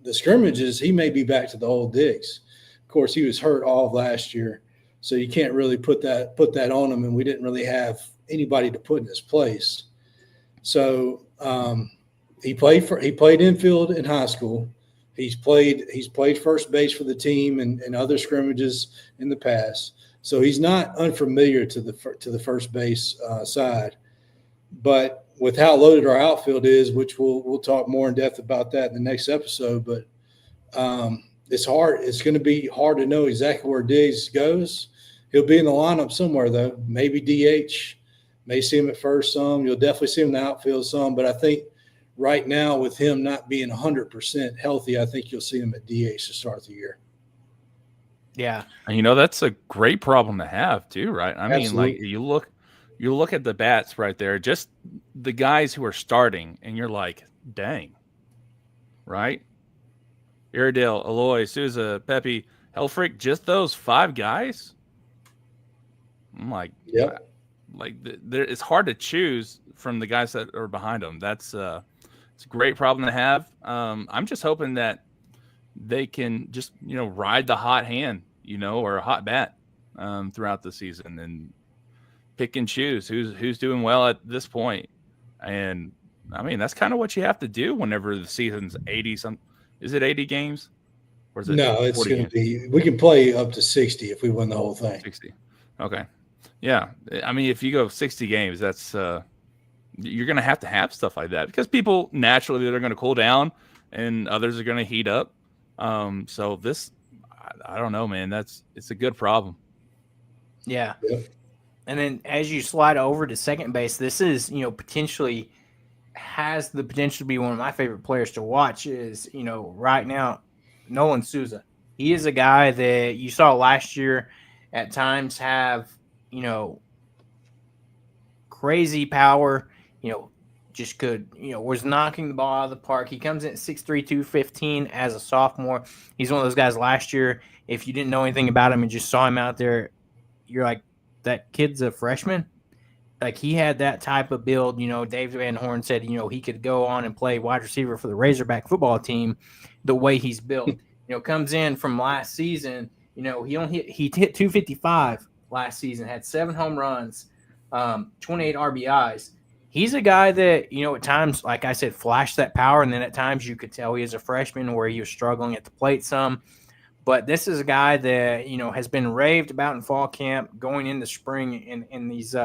the scrimmages, he may be back to the old Diggs. Of course, he was hurt all of last year, so you can't really put that on him, and we didn't really have anybody to put in his place. So he played infield in high school. He's played first base for the team and other scrimmages in the past. So he's not unfamiliar to the first base side. But with how loaded our outfield is, which we'll talk more in depth about that in the next episode, but it's hard. It's going to be hard to know exactly where Diggs goes. He'll be in the lineup somewhere though. Maybe DH. May see him at first some. You'll definitely see him in the outfield some. But I think right now with him not being 100% healthy, I think you'll see him at DH to start the year. Yeah. And, you know, that's a great problem to have too, right? I mean, Absolutely. like you look at the bats right there, just the guys who are starting, and you're like, dang, right? Iredale, Aloy, Souza, Pepe, Helfrich, just those 5 guys? I'm like, Yep. It's hard to choose from the guys that are behind them. It's a great problem to have. I'm just hoping that they can just, ride the hot hand, or a hot bat throughout the season and pick and choose who's doing well at this point. And I mean, that's kind of what you have to do whenever the season's 80 some. Is it 80 games? Or is it No, it's going to be. We can play up to 60 if we win the whole thing. 60. Okay. Yeah. I mean, if you go 60 games, that's you're going to have stuff like that because people naturally they're going to cool down and others are going to heat up. So this, I don't know, man. It's a good problem. Yeah. Yep. And then as you slide over to second base, this is, potentially has the potential to be one of my favorite players to watch is, right now, Nolan Souza. He is a guy that you saw last year at times have, crazy power, just could, was knocking the ball out of the park. He comes in at 6'3", 215 as a sophomore. He's one of those guys last year. If you didn't know anything about him and just saw him out there, you're like, that kid's a freshman. Like he had that type of build. Dave Van Horn said, he could go on and play wide receiver for the Razorback football team the way he's built. Comes in from last season, he hit 255 last season, had 7 home runs, 28 RBIs. He's a guy that, at times, like I said, flashed that power, and then at times you could tell he was a freshman where he was struggling at the plate some. But this is a guy that, has been raved about in fall camp, going into spring in these,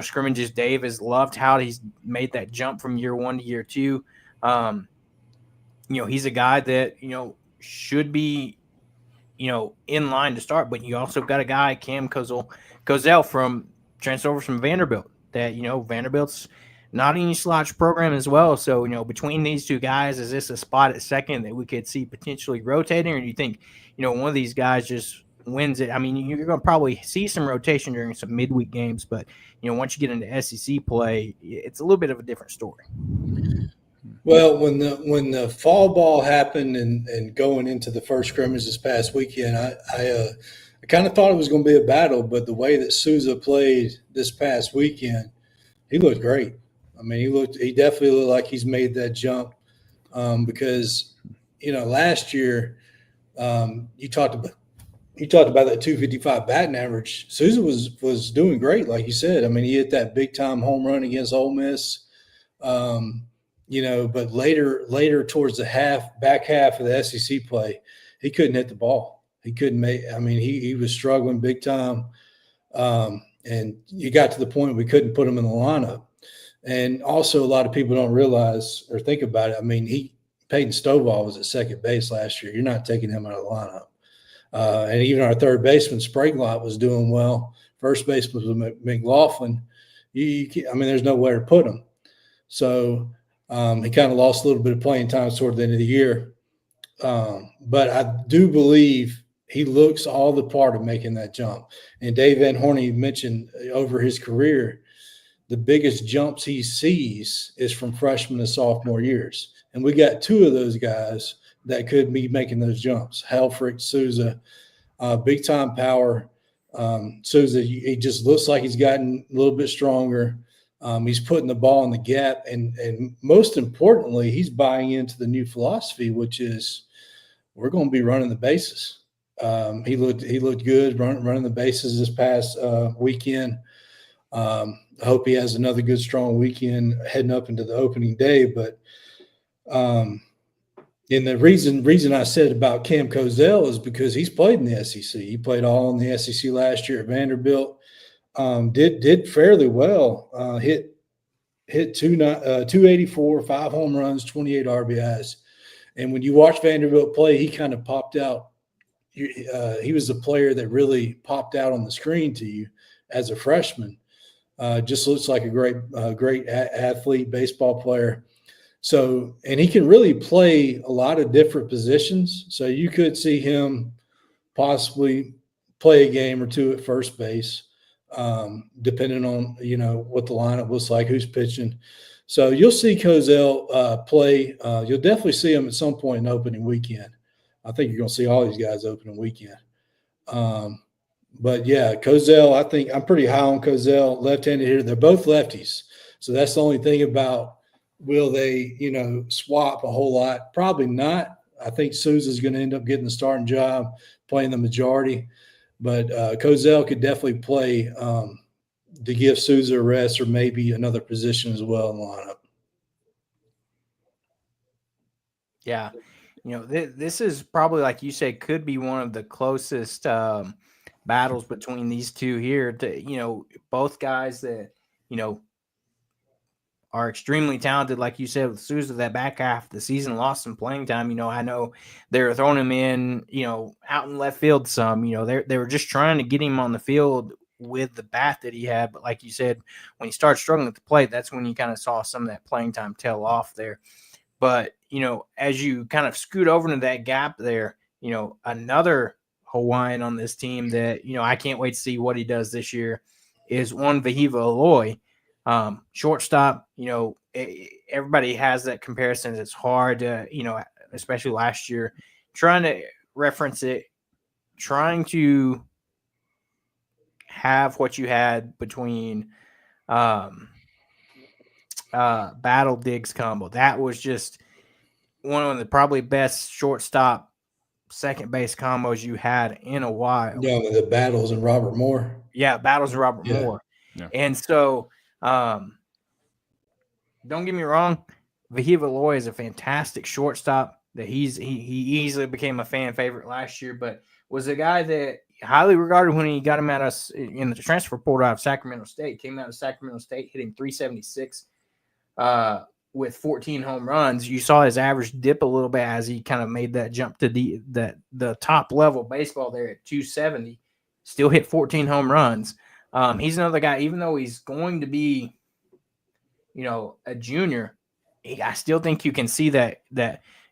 scrimmages. Dave has loved how he's made that jump from year 1 to year 2. He's a guy that, should be, in line to start. But you also got a guy, Cam Kozel from transfer over from Vanderbilt, that, Vanderbilt's not any slouch program as well. So, between these two guys, is this a spot at second that we could see potentially rotating? Or do you think, one of these guys just wins it? I mean, you're going to probably see some rotation during some midweek games, but, once you get into SEC play, it's a little bit of a different story. Well, when the fall ball happened and going into the first scrimmage this past weekend, I kind of thought it was going to be a battle, but the way that Souza played this past weekend, he looked great. I mean, he definitely looked like he's made that jump because, last year you talked about that 255 batting average. Souza was doing great, like you said. I mean, he hit that big time home run against Ole Miss, but later towards the back half of the SEC play, he couldn't hit the ball. He couldn't make. I mean, he was struggling big time, and you got to the point we couldn't put him in the lineup. And also, a lot of people don't realize or think about it. I mean, Peyton Stovall was at second base last year. You're not taking him out of the lineup. And even our third baseman, Spraglot, was doing well. First base was McLaughlin. There's nowhere to put him. So he kind of lost a little bit of playing time toward the end of the year. But I do believe he looks all the part of making that jump. And Dave Van Horn mentioned over his career, the biggest jumps he sees is from freshman to sophomore years. And we got 2 of those guys that could be making those jumps. Helfrich, Souza, big time power. Souza, he just looks like he's gotten a little bit stronger. He's putting the ball in the gap. And most importantly, he's buying into the new philosophy, which is we're going to be running the bases. He looked good running the bases this past weekend. I hope he has another good, strong weekend heading up into the opening day. But and the reason I said about Cam Kozel is because he's played in the SEC. He played all in the SEC last year at Vanderbilt. Did fairly well. Hit 284, 5 home runs, 28 RBIs. And when you watch Vanderbilt play, he kind of popped out. He was the player that really popped out on the screen to you as a freshman. Just looks like a great athlete, baseball player. So, and he can really play a lot of different positions. So you could see him possibly play a game or 2 at first base, depending on, what the lineup looks like, who's pitching. So you'll see Kozel play. You'll definitely see him at some point in opening weekend. I think you're going to see all these guys opening weekend. But yeah, Cozell, I think I'm pretty high on Cozell, left-handed hitter. They're both lefties. So that's the only thing about, will they, swap a whole lot? Probably not. I think Souza's going to end up getting the starting job, playing the majority. But Cozell could definitely play to give Souza a rest, or maybe another position as well in the lineup. Yeah. This is probably, like you said, could be one of the closest battles between these two here. Both guys that, are extremely talented. Like you said, with Souza, that back half of the season lost some playing time. I know they were throwing him in, out in left field some. They were just trying to get him on the field with the bat that he had. But like you said, when he started struggling at the plate, that's when you kind of saw some of that playing time tail off there. But, as you kind of scoot over into that gap there, another Hawaiian on this team that, I can't wait to see what he does this year is one Vahiva Aloy. Shortstop, everybody has that comparison. It's hard to, especially last year, trying to reference it, trying to have what you had between Battle Diggs combo. That was just one of the probably best shortstop second base combos you had in a while. Yeah, the Battles and Robert Moore. Yeah, Battles and Robert Moore. Yeah. And so don't get me wrong, Vahiva Aloy is a fantastic shortstop that he easily became a fan favorite last year, but was a guy that highly regarded when he got him at us in the transfer portal out of Sacramento State. Came out of Sacramento State, hitting .376 with 14 home runs. You saw his average dip a little bit as he kind of made that jump to the top level baseball there at 270. Still hit 14 home runs. He's another guy, even though he's going to be, a junior, I still think you can see that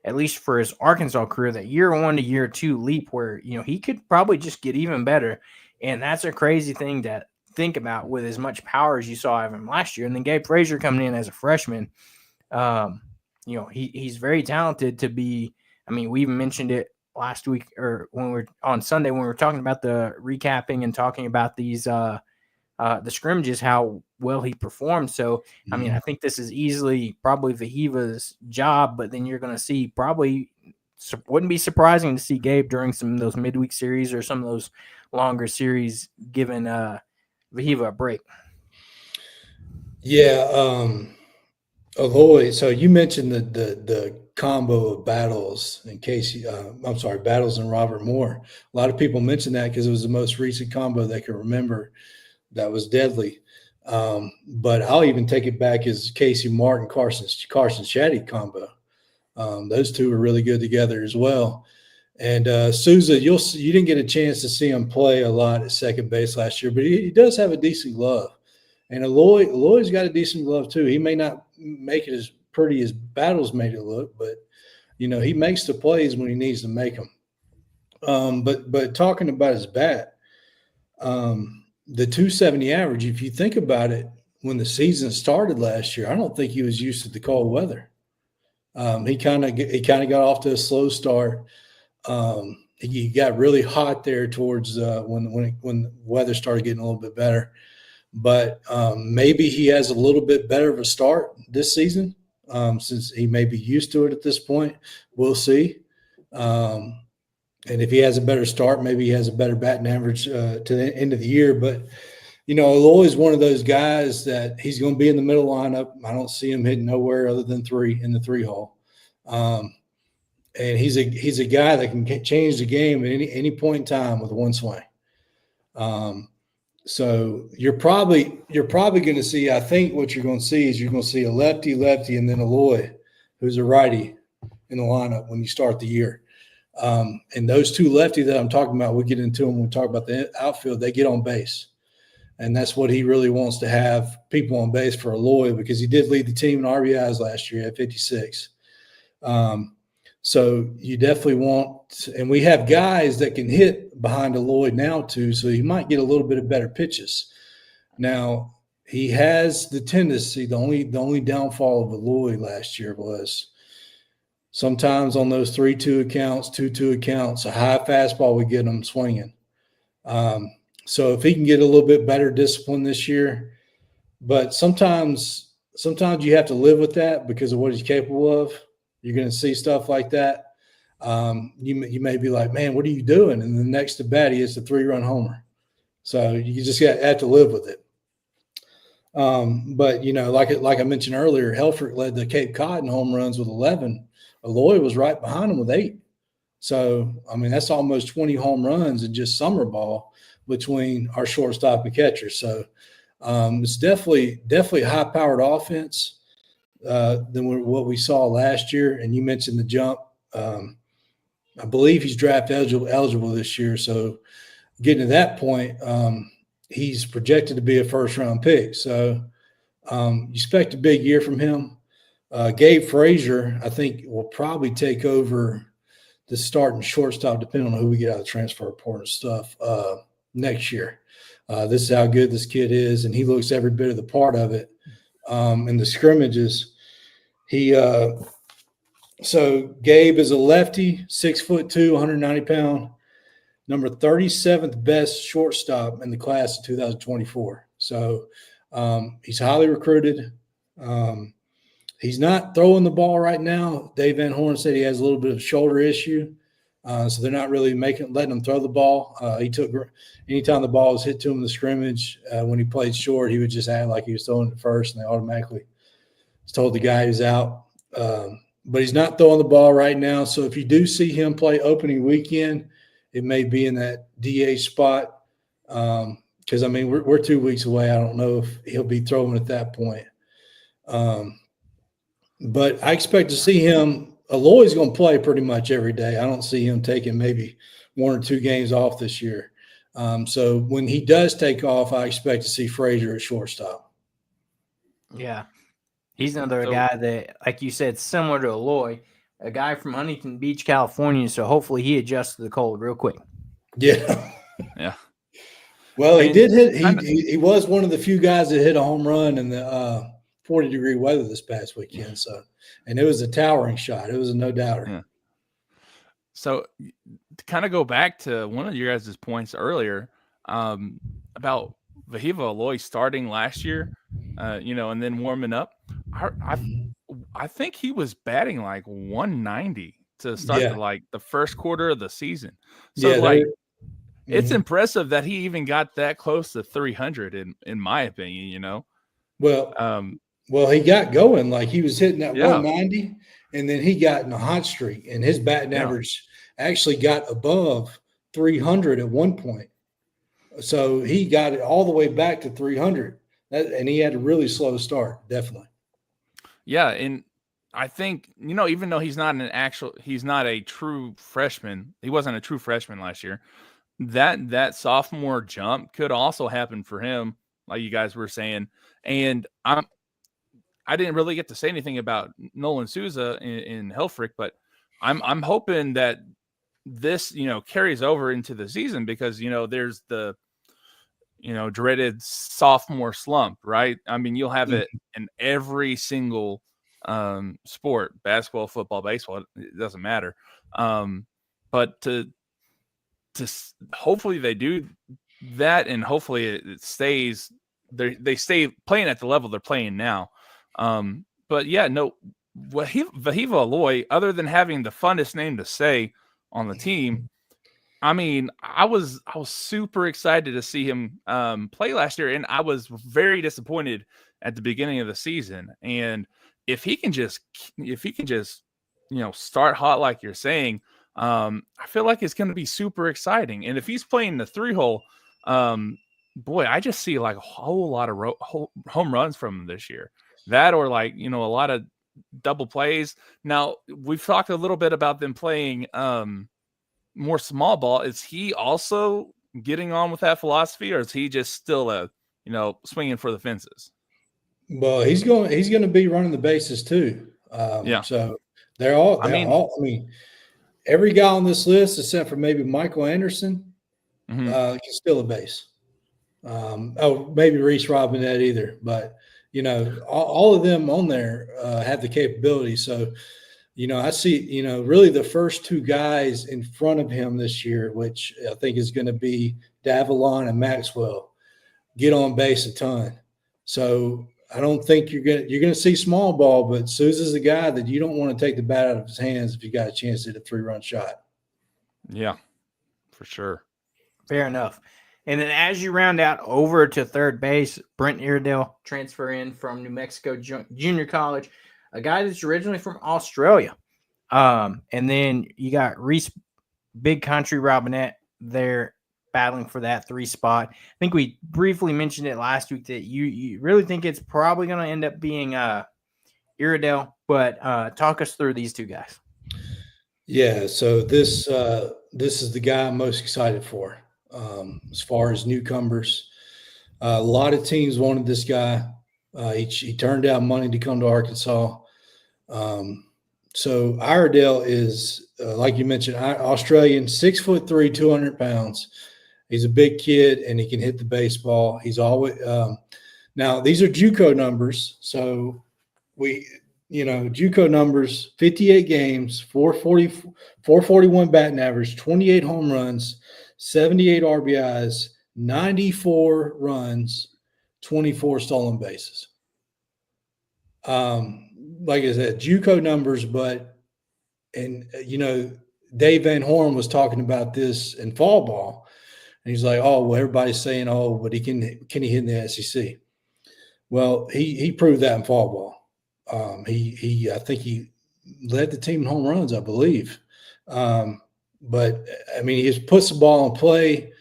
at least for his Arkansas career, that year 1 to year 2 leap where, he could probably just get even better. And that's a crazy thing to think about with as much power as you saw of him last year. And then Gabe Frazier coming in as a freshman, he's very talented to be. I mean, we even mentioned it last week or when we were on Sunday when we were talking about the recapping and talking about these the scrimmages, how well he performed. So, I mean, I think this is easily probably Vahiva's job, but then you're going to see probably wouldn't be surprising to see Gabe during some of those midweek series or some of those longer series giving Vahiva a break. Yeah. Aloy, so you mentioned the combo of Battles and Casey, Battles and Robert Moore. A lot of people mention that because it was the most recent combo they can remember that was deadly. But I'll even take it back as Casey Martin, Carson Shaddy combo. Those two were really good together as well. And Souza, you didn't get a chance to see him play a lot at second base last year, but he does have a decent glove. And Aloy's got a decent glove too. He may not make it as pretty as Battles made it look, but he makes the plays when he needs to make them. But talking about his bat, the 270 average, if you think about it, when the season started last year, I don't think he was used to the cold weather. He kind of got off to a slow start. He got really hot there towards when the weather started getting a little bit better. But maybe he has a little bit better of a start this season since he may be used to it at this point. We'll see. And if he has a better start, maybe he has a better batting average to the end of the year. But, Aloy is one of those guys that he's going to be in the middle lineup. I don't see him hitting nowhere other than 3 in the 3-hole. And he's a guy that can change the game at any point in time with one swing. So you're probably going to see, I think what you're going to see is you're going to see a lefty, and then Aloy, who's a righty in the lineup when you start the year. And those two lefties that I'm talking about, we'll get into them when we talk about the outfield, they get on base. And that's what he really wants to have, people on base for Aloy, because he did lead the team in RBIs last year at 56. So you definitely want – and we have guys that can hit behind Aloy now too, so he might get a little bit of better pitches. Now, he has the tendency – the only downfall of Aloy last year was Sometimes on those 3-2 accounts, 2-2 accounts, a high fastball we get him swinging. So if he can get a little bit better discipline this year, but sometimes you have to live with that because of what he's capable of. You're going to see stuff like that. You may be like, man, what are you doing? And the next at bat, he hits a 3-run homer. So you just have to live with it. But, like I mentioned earlier, Helfrich led the Cape Cod in home runs with 11. Aloy was right behind him with 8. So, that's almost 20 home runs in just summer ball between our shortstop and catcher. So it's definitely a high-powered offense than what we saw last year. And you mentioned the jump. I believe he's draft eligible this year. So getting to that point, he's projected to be a first-round pick. So you expect a big year from him. Gabe Frazier, I think, will probably take over the starting shortstop, depending on who we get out of the transfer portal and stuff next year. This is how good this kid is, and he looks every bit of the part of it. In the scrimmages, so Gabe is a lefty, 6'2", 190 pound, number 37th best shortstop in the class of 2024. So he's highly recruited. He's not throwing the ball right now. Dave Van Horn said he has a little bit of shoulder issue. So they're not really letting him throw the ball. Anytime the ball was hit to him in the scrimmage, when he played short, he would just act like he was throwing it first, and they automatically told the guy he's out. But he's not throwing the ball right now. So if you do see him play opening weekend, it may be in that DH spot. Because, we're 2 weeks away. I don't know if he'll be throwing at that point. But I expect to see him. Aloy's going to play pretty much every day. I don't see him taking maybe 1 or 2 games off this year. So when he does take off, I expect to see Frazier at shortstop. Yeah. He's another guy that, like you said, similar to Aloy, a guy from Huntington Beach, California. So hopefully he adjusts to the cold real quick. Yeah. Yeah. Well, he did hit. He was one of the few guys that hit a home run in the 40-degree weather this past weekend. So, and it was a towering shot. It was a no doubter. Yeah. So to kind of go back to one of your guys' points earlier about Vahiva Aloy starting last year, and then warming up. I think he was batting like 190 to start the first quarter of the season. So it's impressive that he even got that close to 300 in my opinion, Well, he got going. Like, he was hitting that 190, and then he got in a hot streak, and his batting average actually got above 300 at one point. So he got it all the way back to 300, and he had a really slow start, definitely. Yeah, and I think, even though he's not a true freshman, he wasn't a true freshman last year, that sophomore jump could also happen for him, like you guys were saying. And I didn't really get to say anything about Nolan Souza in Helfrich, but I'm hoping that this, carries over into the season because, there's the, dreaded sophomore slump, right? You'll have it in every single sport, basketball, football, baseball, it doesn't matter. But to hopefully they do that, and hopefully it stays, they stay playing at the level they're playing now. But yeah, no, Vahiva Aloy, other than having the funnest name to say on the team, I was super excited to see him play last year, and I was very disappointed at the beginning of the season. And if he can just start hot like you're saying, I feel like it's going to be super exciting. And if he's playing the 3-hole, boy, I just see like a whole lot of home runs from him this year. That or a lot of double plays. Now, we've talked a little bit about them playing more small ball. Is he also getting on with that philosophy, or is he just still swinging for the fences? Well, he's going to be running the bases too. So they're all. Every guy on this list, except for maybe Michael Anderson, is still a base. Maybe Reese Robinette either, but all of them on there have the capability. So I see, really the first two guys in front of him this year, which I think is going to be Davalon and Maxwell, get on base a ton. So I don't think you're going to see small ball, but Sousa's the guy that you don't want to take the bat out of his hands if you got a chance to hit a 3-run shot. Yeah, for sure. Fair enough. And then as you round out over to third base, Brent Iredale, transfer in from New Mexico Junior College, a guy that's originally from Australia. And then you got Reese Big Country Robinette there battling for that 3 spot. I think we briefly mentioned it last week that you really think it's probably going to end up being Iredale, but talk us through these two guys. Yeah, so this is the guy I'm most excited for. As far as newcomers, a lot of teams wanted this guy. He turned down money to come to Arkansas. So Iredale is, like you mentioned, Australian, 6'3", 200 pounds. He's a big kid and he can hit the baseball. He's always now these are JUCO numbers. So JUCO numbers: 58 games, 441 batting average, 28 home runs, 78 RBIs, 94 runs, 24 stolen bases. Like I said, JUCO numbers, Dave Van Horn was talking about this in fall ball, and he's like, "Oh, well, everybody's saying, but he can he hit in the SEC?" Well, he proved that in fall ball. I think he led the team in home runs, I believe. But I mean, he just puts the ball in play.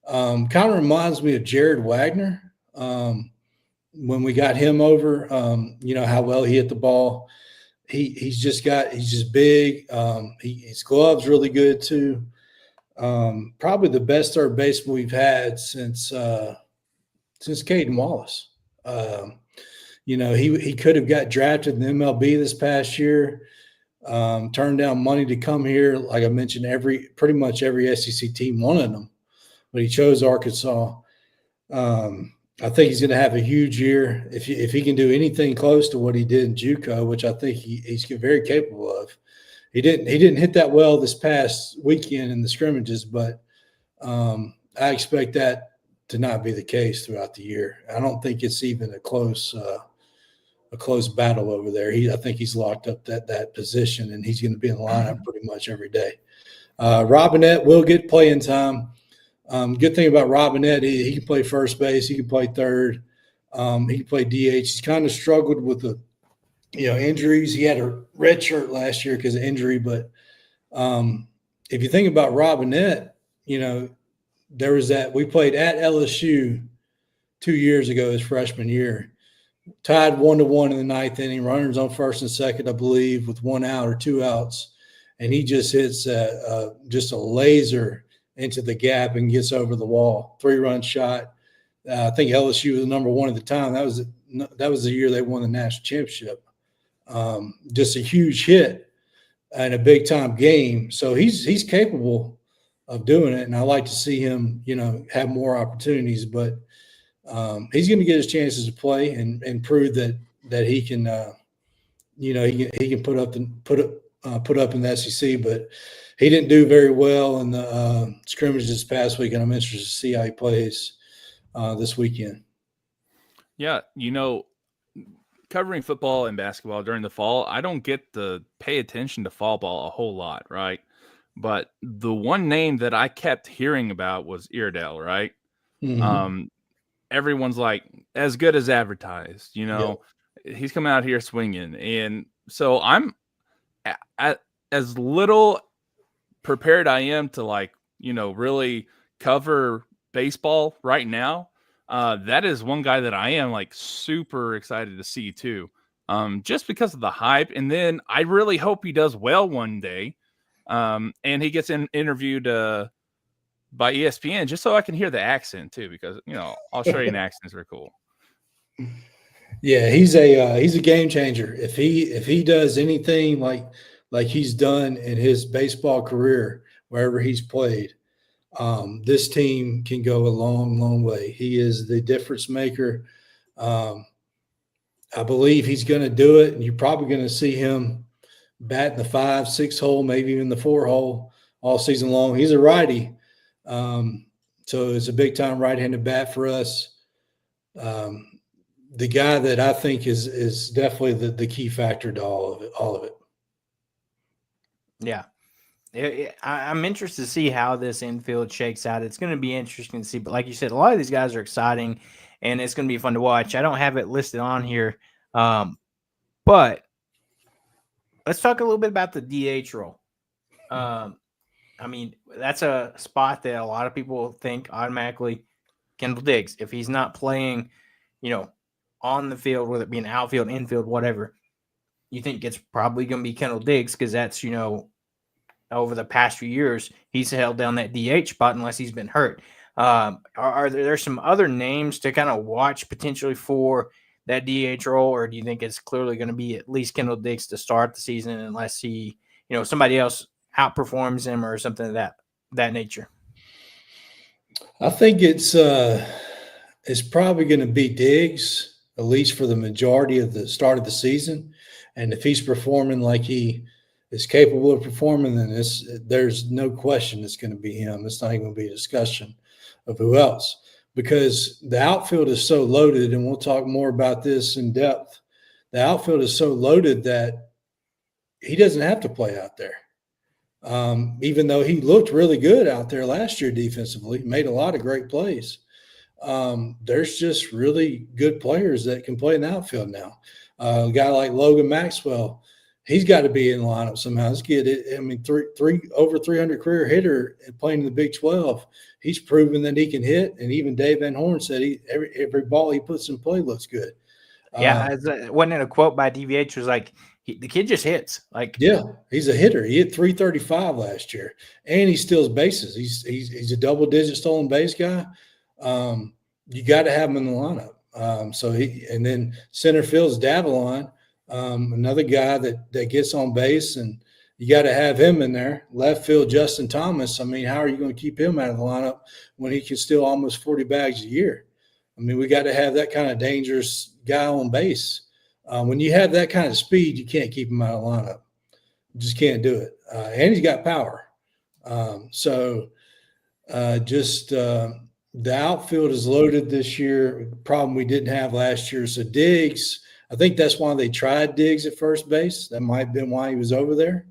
Kind of reminds me of Jared Wagner when we got him over. How well he hit the ball. He's just big. His glove's really good too. Probably the best third baseman we've had since Caden Wallace. He could have got drafted in the MLB this past year. Turned down money to come here. Like I mentioned, pretty much every SEC team wanted him, but he chose Arkansas. I think he's going to have a huge year if he can do anything close to what he did in JUCO, which I think he's very capable of. He didn't hit that well this past weekend in the scrimmages, but I expect that to not be the case throughout the year. I don't think it's even a close battle over there. I think he's locked up that position, and he's going to be in the lineup pretty much every day. Robinette will get playing time. Good thing about Robinette, he can play first base. He can play third. He can play DH. He's kind of struggled with the injuries. He had a red shirt last year because of injury. But if you think about Robinette, there was that we played at LSU 2 years ago, his freshman year. Tied 1-1 in the 9th inning. Runners on first and second, I believe, with 1 out or 2 outs, and he just hits just a laser into the gap and gets over the wall. 3-run shot. I think LSU was number 1 at the time. That was the year they won the national championship. Just a huge hit in a big time game. So he's capable of doing it, and I like to see him, have more opportunities. But he's going to get his chances to play and prove that he can, he can put up in the SEC. But he didn't do very well in the scrimmage this past week, and I'm interested to see how he plays this weekend. Yeah, covering football and basketball during the fall, I don't get to pay attention to fall ball a whole lot, right? But the one name that I kept hearing about was Iredale, right? Mm-hmm. Everyone's like, as good as advertised, Yep. He's coming out here swinging. And so I'm as little prepared I am to really cover baseball right now. That is one guy that I am super excited to see too. Just because of the hype. And then I really hope he does well one day. And he gets interviewed by ESPN just so I can hear the accent too, because Australian accents are cool. Yeah, he's a game changer. If he does anything like he's done in his baseball career wherever he's played, this team can go a long, long way. He is the difference maker. I believe he's going to do it, and you're probably going to see him bat in the 5, 6 hole, maybe even the 4 hole all season long. He's a righty. So it's a big time right-handed bat for us. The guy that I think is definitely the key factor to all of it. Yeah. I'm interested to see how this infield shakes out. It's going to be interesting to see. But like you said, a lot of these guys are exciting, and it's going to be fun to watch. I don't have it listed on here, but let's talk a little bit about the DH role. I mean, that's a spot that a lot of people think automatically Kendall Diggs. If he's not playing, on the field, whether it be an outfield, infield, whatever, you think it's probably going to be Kendall Diggs because that's, over the past few years, he's held down that DH spot unless he's been hurt. Are there some other names to kind of watch potentially for that DH role, or do you think it's clearly going to be at least Kendall Diggs to start the season unless he, somebody else outperforms him or something of that nature? I think it's probably going to be Diggs, at least for the majority of the start of the season. And if he's performing like he is capable of performing, then there's no question it's going to be him. It's not even going to be a discussion of who else, because the outfield is so loaded, and we'll talk more about this in depth. The outfield is so loaded that he doesn't have to play out there. Even though he looked really good out there last year defensively, made a lot of great plays. There's just really good players that can play in the outfield now. A guy like Logan Maxwell, he's got to be in the lineup somehow. Let's get it. I mean, over 300 career hitter and playing in the Big 12. He's proven that he can hit, and even Dave Van Horn said every ball he puts in play looks good. Yeah, wasn't it a quote by DVH was like, the kid just hits. Yeah, he's a hitter. He hit 335 last year, and he steals bases. He's a double-digit stolen base guy. You got to have him in the lineup. And then center field's Davalon, another guy that gets on base, and you got to have him in there. Left field, Justin Thomas. I mean, how are you going to keep him out of the lineup when he can steal almost 40 bags a year? I mean, we got to have that kind of dangerous guy on base. When you have that kind of speed, you can't keep him out of the lineup. You just can't do it. And he's got power. The outfield is loaded this year, problem we didn't have last year. So Diggs, I think that's why they tried Diggs at first base. That might have been why he was over there.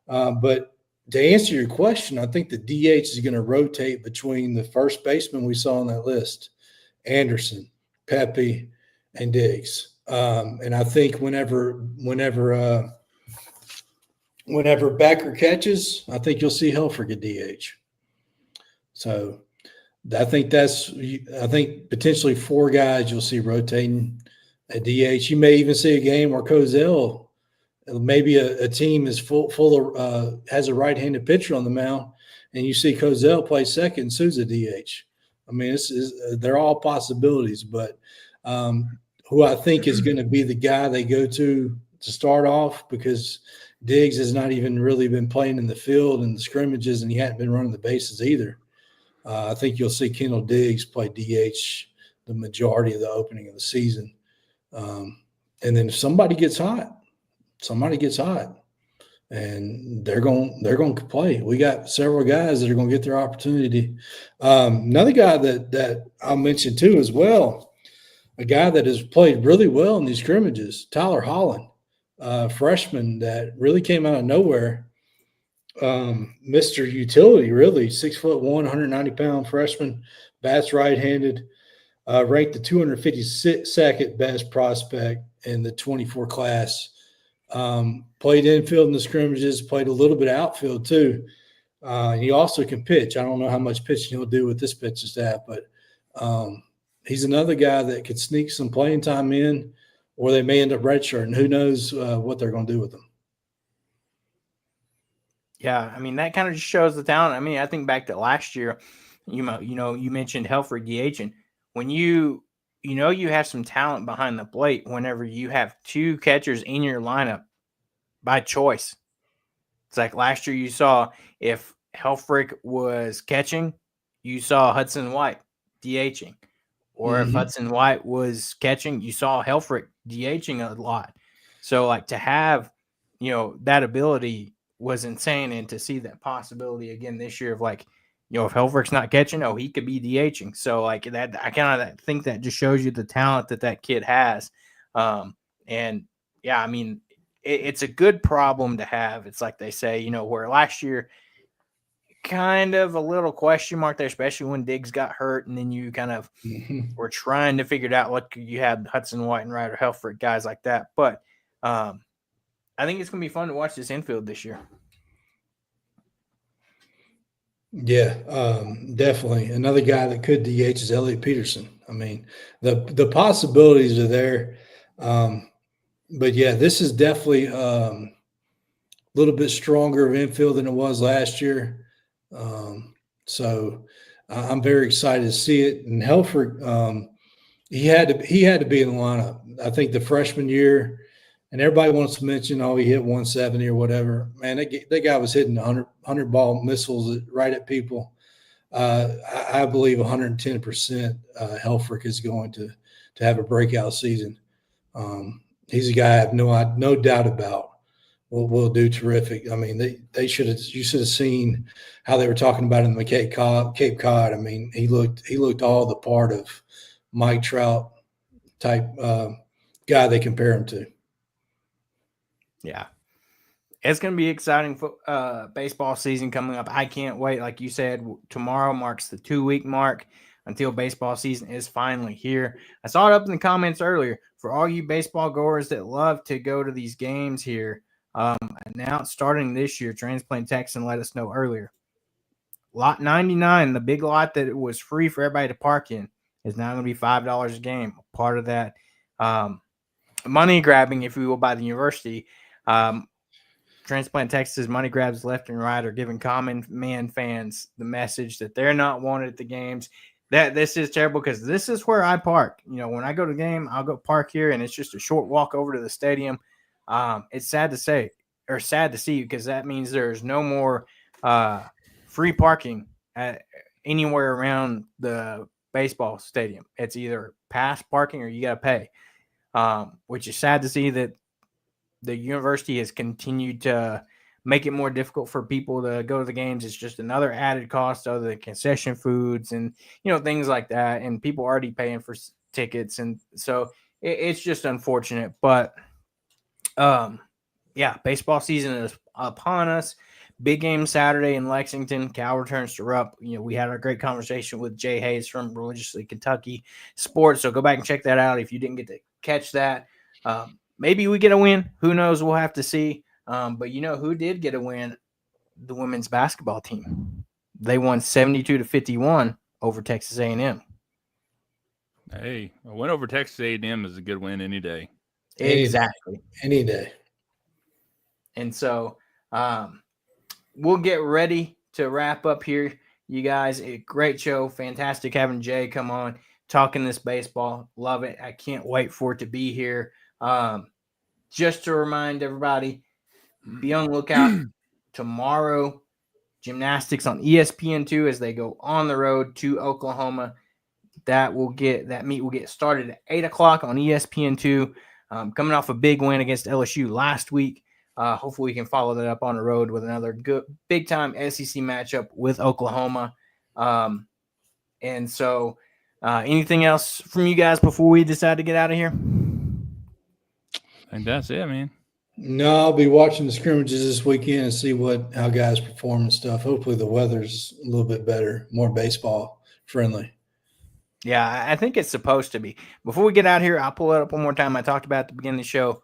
But to answer your question, I think the DH is going to rotate between the first baseman we saw on that list, Anderson, Pepe, and Diggs. And I think whenever Becker catches, I think you'll see Helfrich at DH. So I think potentially 4 guys you'll see rotating at DH. You may even see a game where Cozell, maybe a team is full of has a right-handed pitcher on the mound, and you see Cozell play second and Souza DH. I mean, they're all possibilities, but who I think is going to be the guy they go to start off, because Diggs has not even really been playing in the field and the scrimmages, and he hadn't been running the bases either. I think you'll see Kendall Diggs play DH the majority of the opening of the season. And then if somebody gets hot, and they're going to play. We got several guys that are going to get their opportunity. Another guy that I'll mention too as well, a guy that has played really well in these scrimmages, Tyler Holland, freshman that really came out of nowhere. Mr. Utility, really, 6'1", 190-pound freshman, bats right-handed, ranked the 252nd best prospect in the 24 class. Played infield in the scrimmages, played a little bit of outfield too. He also can pitch. I don't know how much pitching he'll do with this pitching staff, but he's another guy that could sneak some playing time in, or they may end up redshirting. Who knows what they're going to do with him. Yeah, I mean, that kind of just shows the talent. I mean, I think back to last year, you mentioned Helfrich DH, when you have some talent behind the plate whenever you have 2 catchers in your lineup by choice. It's like last year you saw if Helfrich was catching, you saw Hudson White DHing. Or if Hudson White was catching, you saw Helfrich DHing a lot. So, to have that ability was insane. And to see that possibility again this year of like, if Helfrich's not catching, he could be DHing. So like that, I kind of think that just shows you the talent that kid has. And yeah, I mean, it's a good problem to have. It's like they say, where last year, kind of a little question mark there, especially when Diggs got hurt, and then you kind of were trying to figure it out. Like you had Hudson White and Ryder Helfrich, guys like that. But I think it's going to be fun to watch this infield this year. Yeah, definitely. Another guy that could DH is Elliot Peterson. I mean, the possibilities are there. But yeah, this is definitely a little bit stronger of infield than it was last year. So I'm very excited to see it. And Helfrich, he had to be in the lineup. I think the freshman year, and everybody wants to mention, he hit 170 or whatever. Man, that guy was hitting 100 ball missiles right at people. I believe 110% Helfrich is going to have a breakout season. He's a guy I have no doubt about will do terrific. I mean, you should have seen how they were talking about him in Cape Cod. I mean, he looked all the part of Mike Trout type guy they compare him to. Yeah. It's going to be exciting baseball season coming up. I can't wait. Like you said, tomorrow marks the 2-week mark until baseball season is finally here. I saw it up in the comments earlier. For all you baseball goers that love to go to these games here, announced starting this year, Transplant text and let us know earlier. Lot 99, the big lot that it was free for everybody to park in, is now going to be $5 a game. Part of that money grabbing, if you will, by the university. Transplant Texas money grabs left and right are giving Common Man fans the message that they're not wanted at the games. That this is terrible because this is where I park. When I go to the game, I'll go park here, and it's just a short walk over to the stadium. It's sad to see because that means there's no more free parking anywhere around the baseball stadium. It's either pass parking or you got to pay, which is sad to see that the university has continued to make it more difficult for people to go to the games. It's just another added cost other than concession foods and, things like that. And people are already paying for tickets. And so it's just unfortunate. But, yeah, baseball season is upon us. Big game Saturday in Lexington. Cal returns to Rupp. We had a great conversation with Jay Hazze from Religiously Kentucky Sports. So go back and check that out if you didn't get to catch that. Maybe we get a win. Who knows? We'll have to see. But who did get a win? The women's basketball team. They won 72-51 over Texas A&M. Hey, a win over Texas A&M is a good win any day. Exactly. Any day. And so we'll get ready to wrap up here. You guys, a great show. Fantastic having Jay come on, talking this baseball. Love it. I can't wait for it to be here. Just to remind everybody, be on the lookout tomorrow. Gymnastics on ESPN2 as they go on the road to Oklahoma. That meet will get started at 8:00 on ESPN2. Coming off a big win against LSU last week. Hopefully we can follow that up on the road with another good big time SEC matchup with Oklahoma. And so anything else from you guys before we decide to get out of here? I think that's it, man. No, I'll be watching the scrimmages this weekend and see how guys perform and stuff. Hopefully the weather's a little bit better, more baseball friendly. Yeah, I think it's supposed to be. Before we get out here, I'll pull it up one more time. I talked about at the beginning of the show.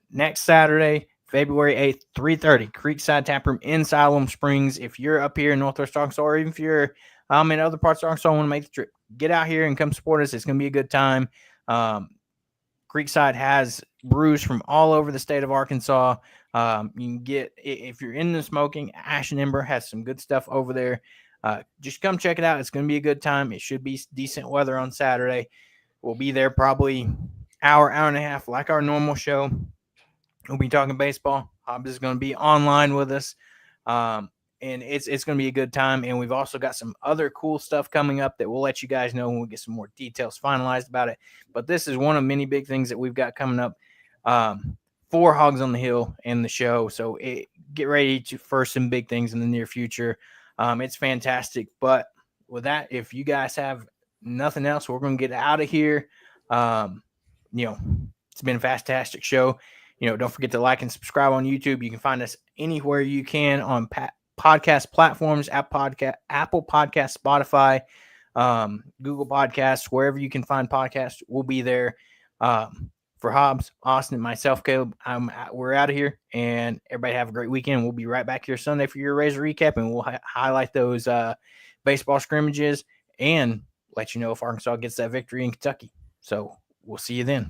Next Saturday, February 8th, 3:30, Creekside Taproom in Siloam Springs. If you're up here in Northwest Arkansas, or even if you're in other parts of Arkansas, want to make the trip, get out here and come support us. It's going to be a good time. Creekside has brews from all over the state of Arkansas. You can get, if you're into smoking, Ash and Ember has some good stuff over there. Just come check it out. It's going to be a good time. It should be decent weather on Saturday. We'll be there probably hour and a half like our normal show. We'll be talking baseball. Hobbs is going to be online with us. And it's going to be a good time. And we've also got some other cool stuff coming up that we'll let you guys know when we get some more details finalized about it. But this is one of many big things that we've got coming up. for Hogs on the Hill and the show. So get ready for some big things in the near future. It's fantastic. But with that, if you guys have nothing else, we're going to get out of here. It's been a fantastic show. Don't forget to like and subscribe on YouTube. You can find us anywhere you can on podcast platforms, Apple Podcast, Spotify, Google Podcasts, wherever you can find podcasts, we'll be there. For Hobbs, Austin, myself, Caleb, we're out of here, and everybody have a great weekend. We'll be right back here Sunday for your Razor recap, and we'll highlight those baseball scrimmages and let you know if Arkansas gets that victory in Kentucky. So we'll see you then.